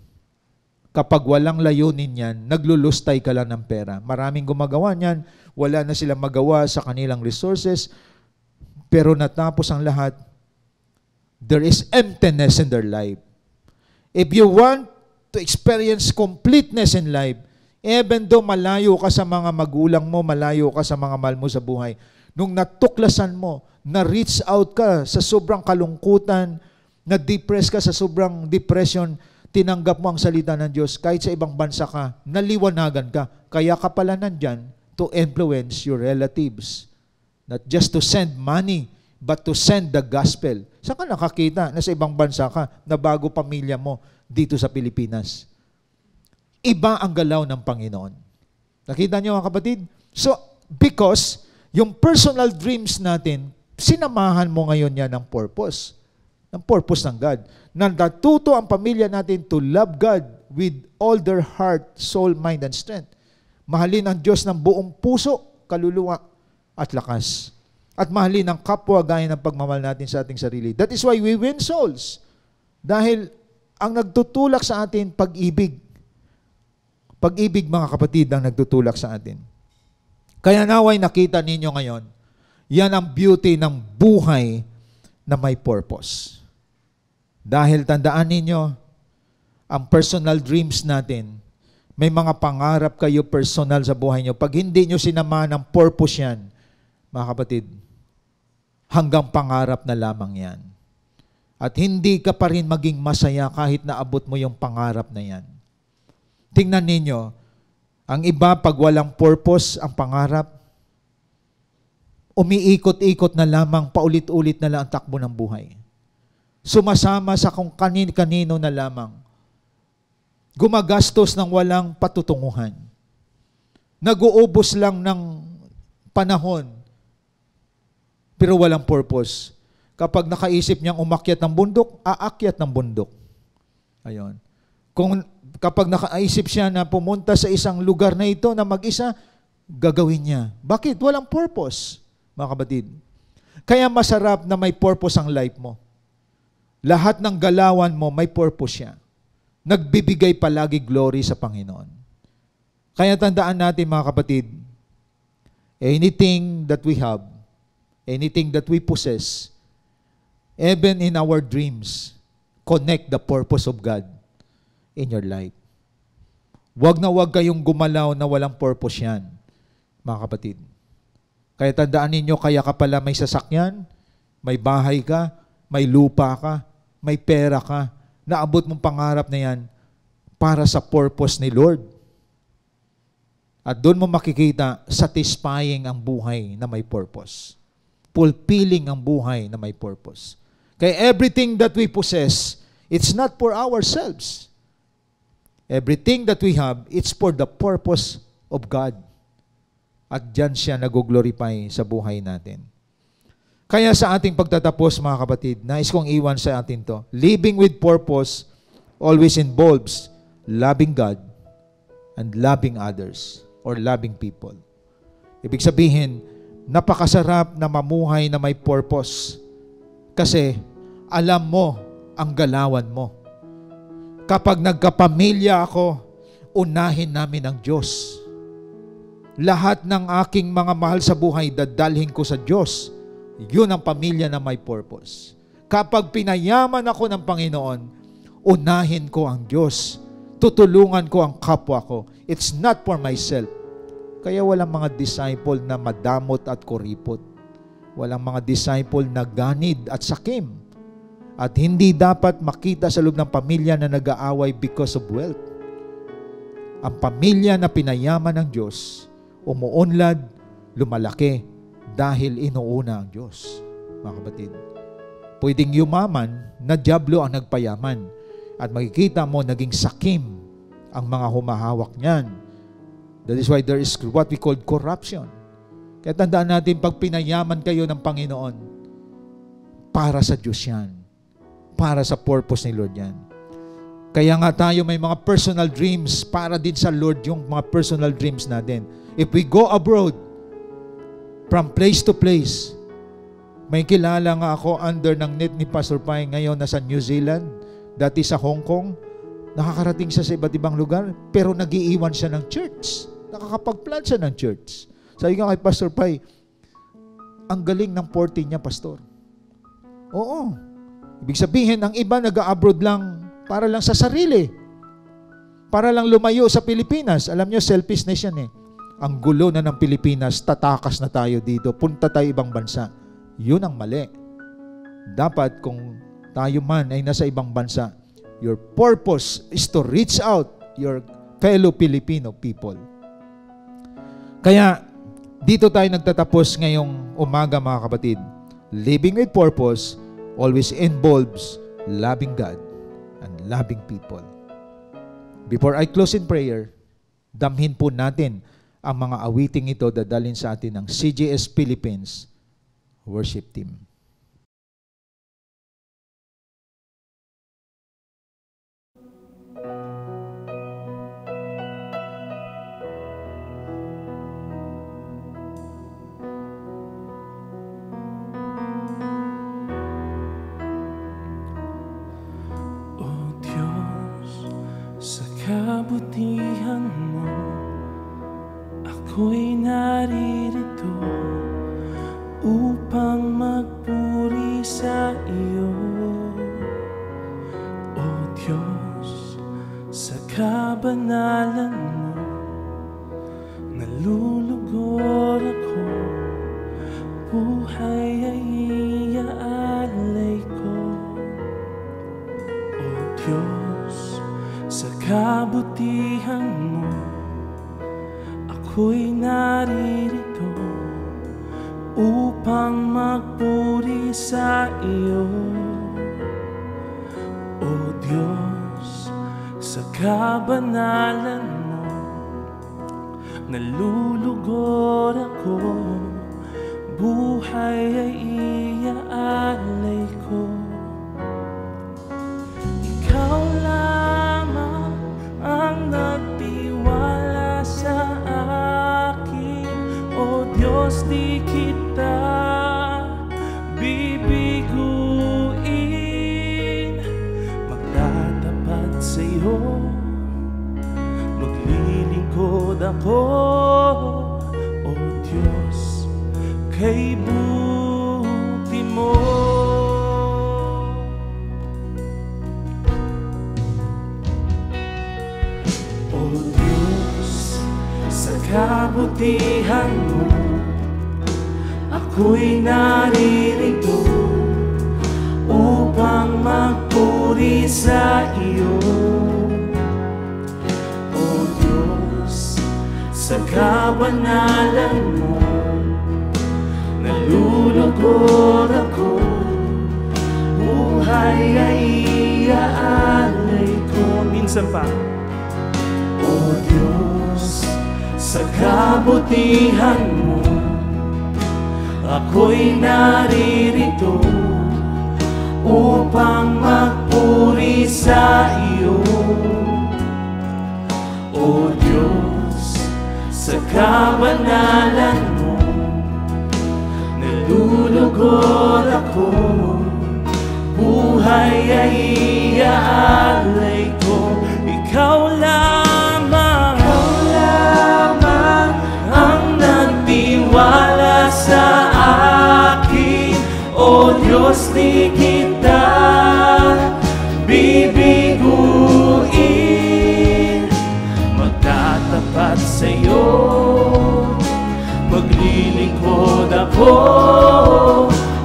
kapag walang layunin yan, naglulustay ka lang ng pera. Maraming gumagawa niyan, wala na silang magawa sa kanilang resources, pero natapos ang lahat, there is emptiness in their life. If you want to experience completeness in life, even though malayo ka sa mga magulang mo, malayo ka sa mga mahal mo sa buhay, nung natuklasan mo, na-reach out ka sa sobrang kalungkutan, na-depress ka sa sobrang depression, tinanggap mo ang salita ng Diyos, kahit sa ibang bansa ka, naliwanagan ka. Kaya ka pala nandyan to influence your relatives. Not just to send money, but to send the gospel. Saan ka nakakita na sa ibang bansa ka, na bago pamilya mo dito sa Pilipinas? Iba ang galaw ng Panginoon. Nakita niyo mga kapatid? So, because yung personal dreams natin, sinamahan mo ngayon yan ng purpose. Ng purpose ng God. Na natuto ang pamilya natin to love God with all their heart, soul, mind, and strength. Mahalin ang Diyos ng buong puso, kaluluwa, at lakas. At mahalin ang kapwa gaya ng pagmamahal natin sa ating sarili. That is why we win souls. Dahil ang nagtutulak sa atin, pag-ibig. Pag-ibig, mga kapatid, ang nagtutulak sa atin. Kaya naway nakita ninyo ngayon, yan ang beauty ng buhay na may purpose. Dahil tandaan ninyo, ang personal dreams natin, may mga pangarap kayo personal sa buhay nyo. Pag hindi nyo sinamahan ng purpose yan, mga kapatid, hanggang pangarap na lamang yan. At hindi ka pa rin maging masaya kahit naabot mo yung pangarap na yan. Tingnan ninyo, ang iba pag walang purpose ang pangarap, umiikot-ikot na lamang, paulit-ulit na lang ang takbo ng buhay. Sumasama sa kung kanino na lamang. Gumagastos ng walang patutunguhan. Nag-uubos lang ng panahon, pero walang purpose. Kapag nakaisip niyang umakyat ng bundok, aakyat ng bundok. Ayun. Kapag nakaisip siya na pumunta sa isang lugar na ito na mag-isa, gagawin niya. Bakit? Walang purpose, mga kapatid. Kaya masarap na may purpose ang life mo. Lahat ng galawan mo, may purpose siya. Nagbibigay palagi glory sa Panginoon. Kaya tandaan natin, mga kapatid, anything that we have, anything that we possess, even in our dreams, connect the purpose of God in your life. Huwag na huwag kayong gumalaw na walang purpose yan, mga kapatid. Kaya tandaan ninyo, kaya ka pala may sasakyan, may bahay ka, may lupa ka, may pera ka, naabot mong pangarap na yan para sa purpose ni Lord. At doon mo makikita, satisfying ang buhay na may purpose. Fulfilling ang buhay na may purpose. Kaya everything that we possess, it's not for ourselves. Everything that we have, it's for the purpose of God. At dyan siya nag-glorify sa buhay natin. Kaya sa ating pagtatapos, mga kapatid, nais kong iwan sa atin to. Living with purpose always involves loving God and loving others or loving people. Ibig sabihin, napakasarap na mamuhay na may purpose kasi alam mo ang galawan mo. Kapag nagkapamilya ako, unahin namin ang Diyos. lahat ng aking mga mahal sa buhay dadalhin ko sa Diyos. Yun ang pamilya na may purpose. Kapag pinayaman ako ng Panginoon, unahin ko ang Diyos. Tutulungan ko ang kapwa ko. It's not for myself. Kaya walang mga disciple na madamot at kuripot. Walang mga disciple na ganid at sakim. At hindi dapat makita sa loob ng pamilya na nag-aaway because of wealth. Ang pamilya na pinayaman ng Diyos, umuunlad, lumalaki dahil inuuna ang Diyos. Mga kapatid, pwedeng yumaman na dyablo ang nagpayaman at makikita mo naging sakim ang mga humahawak niyan. That is why there is what we call corruption. Kaya tandaan natin, pag pinayaman kayo ng Panginoon, para sa Diyos yan. Para sa purpose ni Lord yan. Kaya nga tayo may mga personal dreams para din sa Lord yung mga personal dreams natin. If we go abroad, from place to place, may kilala nga ako under ng net ni Pastor Pai ngayon nasa New Zealand, dati sa Hong Kong, nakakarating siya sa iba't ibang lugar, pero nagiiwan siya ng church. Nakakapag-plant siya ng church. Sabi nga kay Pastor Pai, ang galing ng 40 niya, Pastor. Oo. Ibig sabihin, ang iba nag-abroad lang para lang sa sarili. Para lang lumayo sa Pilipinas. Alam niyo, selfishness yan eh. Ang gulo na ng Pilipinas, tatakas na tayo dito. Punta tayo ibang bansa. Yun ang mali. Dapat kung tayo man ay nasa ibang bansa, your purpose is to reach out your fellow Filipino people. Kaya, dito tayo nagtatapos ngayong umaga, mga kapatid. Living with purpose always involves loving God and loving people. Before I close in prayer, damhin po natin ang mga awiting ito dadalhin sa atin ng CGS Philippines worship team. Kabutihan mo, ako'y naririto upang magpuri sa iyo. O Diyos, sa kabanalan mo, nalulugod ako, buhay ay iaalay ko. O Diyos, sa kabutihan mo, ako'y naririto upang magpuri sa iyo. O Diyos, sa kabanalan mo, nalulugod ako, buhay ay iaalay ko. Ikaw lamang ang nagtiwala sa akin. O Diyos, di kita bibiguin. Magtatapat sa iyo, maglilingkod ako. O Diyos, kay buti mo. Kabutihan mo, ako'y naririto upang magpuri sa iyo. O Diyos, sa kabanalan mo, nalulugod ako, buhay ay iaalay ko. Minsan pa. O Diyos, sa kabutihan mo, ako'y naririto upang magpuri sa iyo. O Diyos, sa kabanalan mo, nalulugod ako, buhay ay iaalay ko. Ikaw lamang ang Diyos, di kita bibiguin. Magtatapat sa'yo, maglilingkod ako.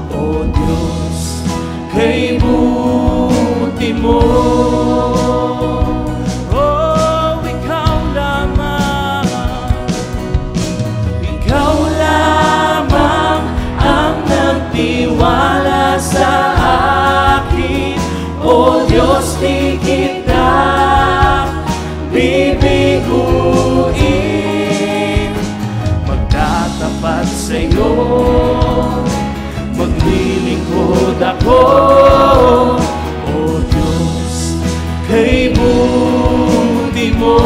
O Diyos, kay buti mo. Oh, ikaw lamang ang nagtiwala sa akin. O Diyos, di kita bibiguin. Magtatapat sa'yo, maglilingkod ako. O Diyos, kay buti mo.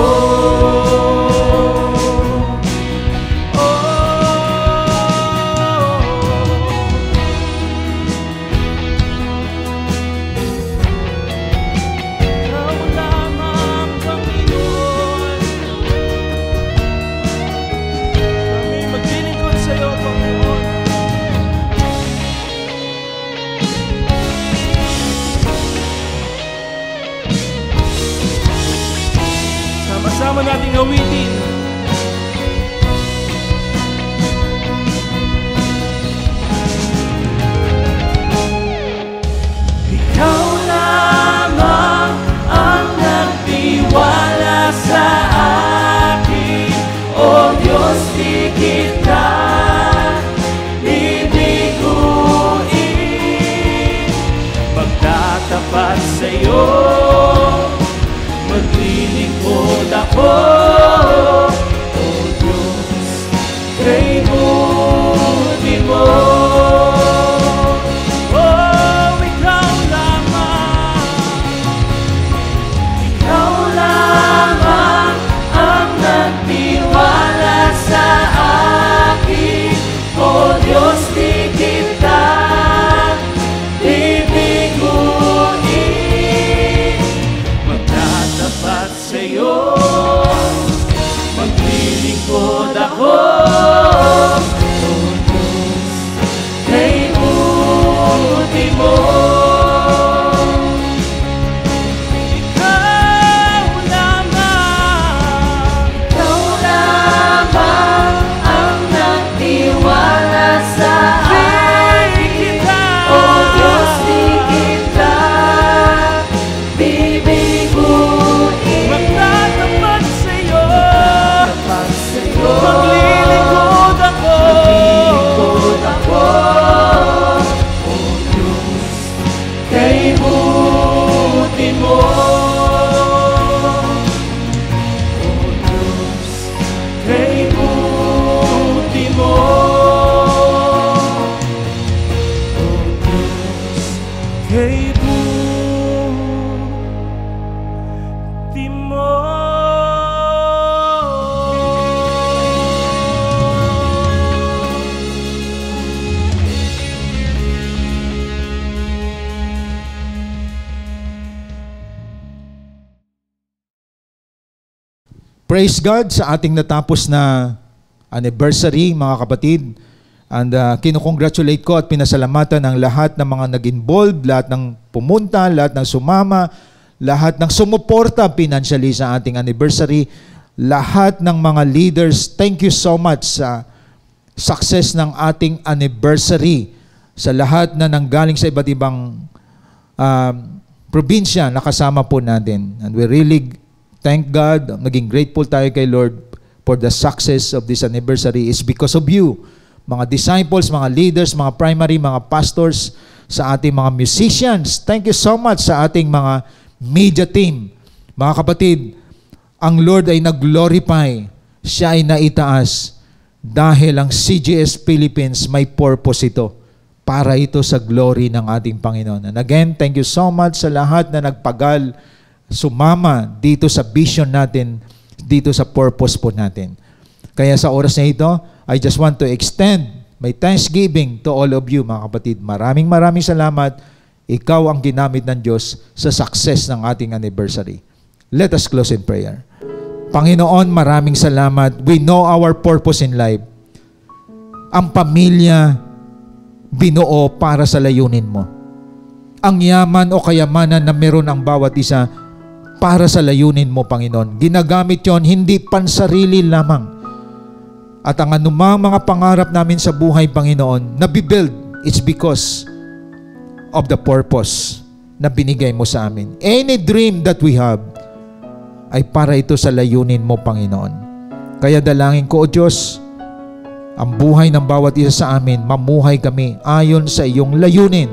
Sama nating awitin. Ikaw lamang ang nagtiwala sa akin. O Diyos, di kita bibiguin. Magtatapat sa'yo, maglilingkod ako. O Diyos, kay buti mo. Oh, ikaw lamang ang nagtiwala sa akin. O Diyos, di kita bibiguin. Magtatapat sa'yo, maglilingkod ako. O Diyos, kay buti mo. Ikaw lamang ang nagtiwala sa akin. O Diyos, di kita bibiguin. Magtatapat sa'yo, maglilingkod ako. O Diyos, kay buti mo. O Diyos, kay buti mo. O Diyos, kay buti mo. Praise God sa ating natapos na anniversary, mga kapatid. And kinukongratulate ko at pinasalamatan ang lahat ng mga nag-involve, lahat ng pumunta, lahat ng sumama, lahat ng sumuporta financially sa ating anniversary, lahat ng mga leaders. Thank you so much sa success ng ating anniversary. Sa lahat na nanggaling sa iba't ibang probinsya, nakasama po natin. And we really thank God, naging grateful tayo kay Lord for the success of this anniversary is because of you, mga disciples, mga leaders, mga primary, mga pastors, sa ating mga musicians. Thank you so much sa ating mga media team. Mga kapatid, ang Lord ay nag-glorify, siya ay naitaas dahil ang CGS Philippines may purpose ito. Para ito sa glory ng ating Panginoon. And again, thank you so much sa lahat na nagpagal, sumama dito sa vision natin, dito sa purpose po natin. Kaya sa oras na ito, I just want to extend my thanksgiving to all of you, mga kapatid. Maraming salamat. Ikaw ang ginamit ng Diyos sa success ng ating anniversary. Let us close in prayer. Panginoon, maraming salamat. We know our purpose in life. Ang pamilya, binuo para sa layunin mo. Ang yaman o kayamanan na meron ang bawat isa para sa layunin mo, Panginoon. Ginagamit yon hindi pansarili lamang. At ang anumang mga pangarap namin sa buhay, Panginoon, nabibuild, it's because of the purpose na binigay mo sa amin. Any dream that we have ay para ito sa layunin mo, Panginoon. Kaya dalangin ko, O Diyos, ang buhay ng bawat isa sa amin, mamuhay kami ayon sa iyong layunin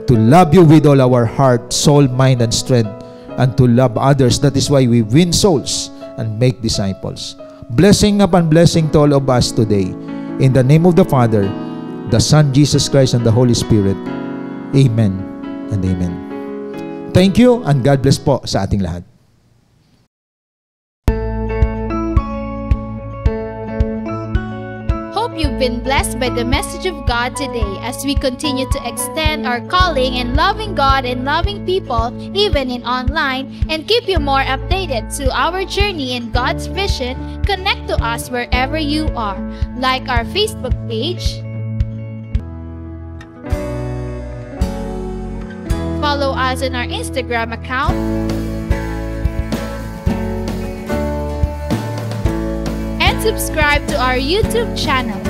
to love you with all our heart, soul, mind, and strength, and to love others. That is why we win souls and make disciples. Blessing upon blessing to all of us today. In the name of the Father, the Son, Jesus Christ, and the Holy Spirit. Amen and amen. Thank you and God bless po sa ating lahat. Hope you've been blessed by the message of God today as we continue to extend our calling in loving God and loving people, even in online, and keep you more updated to our journey in God's vision. Connect to us wherever you are. Like our Facebook page, follow us on our Instagram account, and subscribe to our YouTube channel.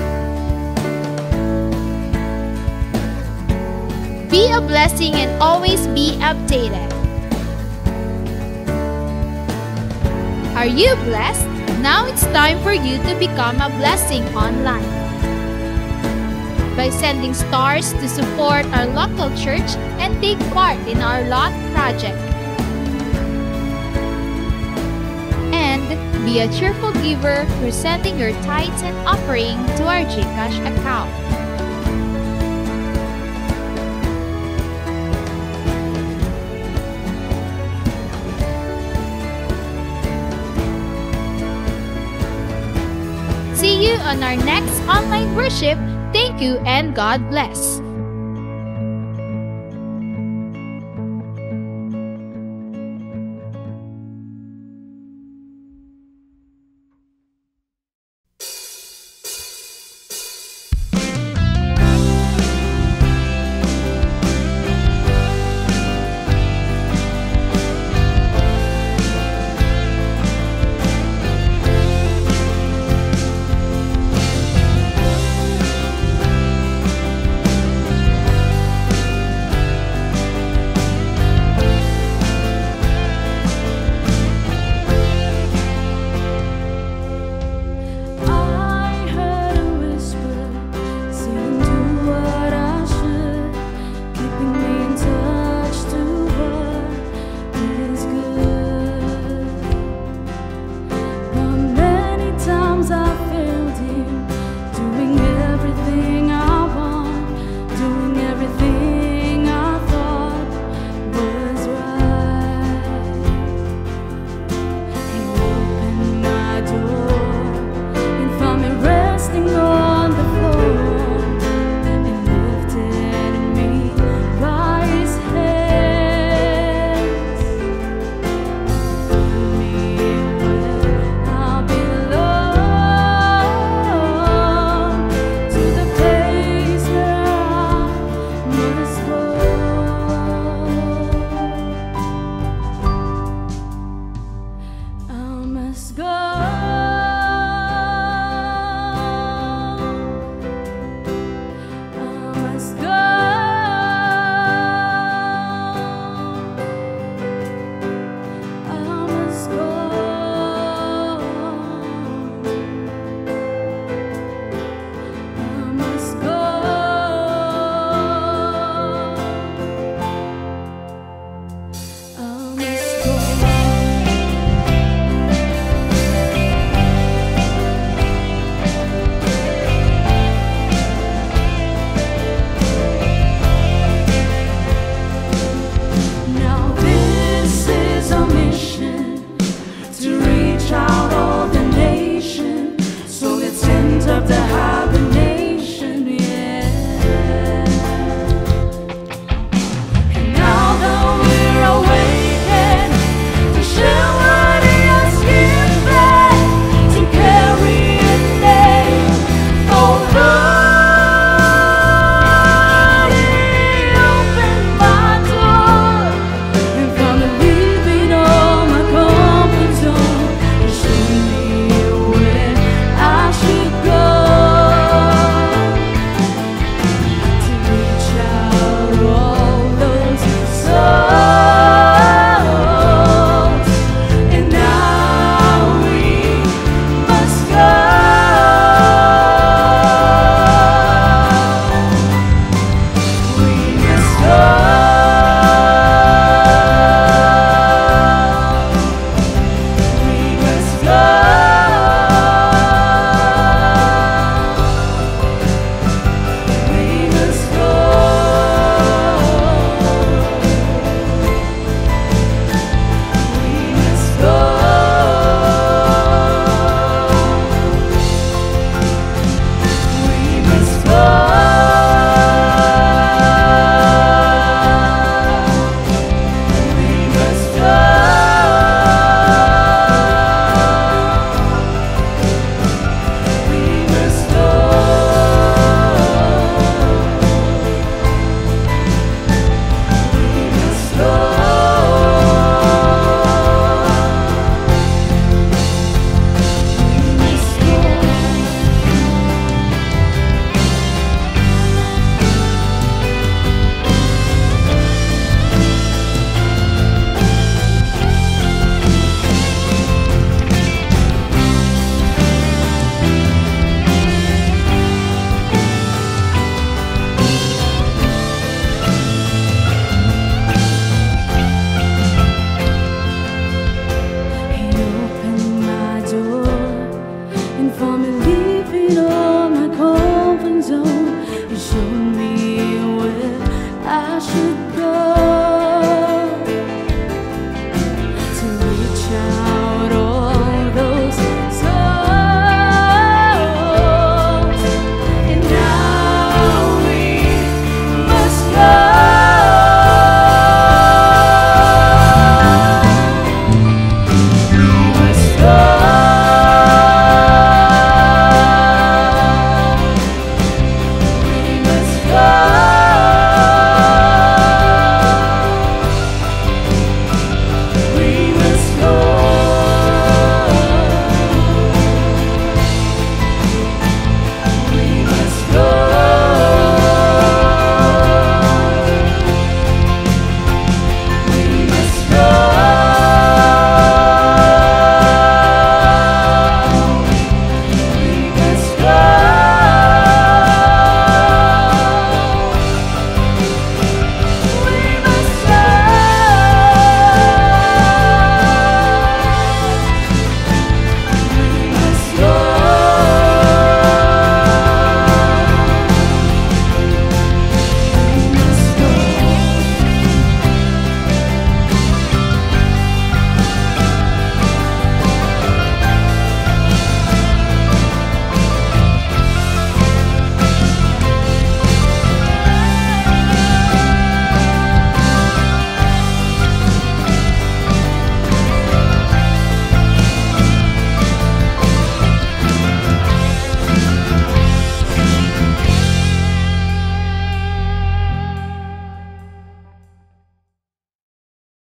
Be a blessing and always be updated. Are you blessed? Now it's time for you to become a blessing online by sending stars to support our local church and take part in our LOT project. And be a cheerful giver through sending your tithes and offering to our GCash account. See you on our next online worship. Thank you and God bless.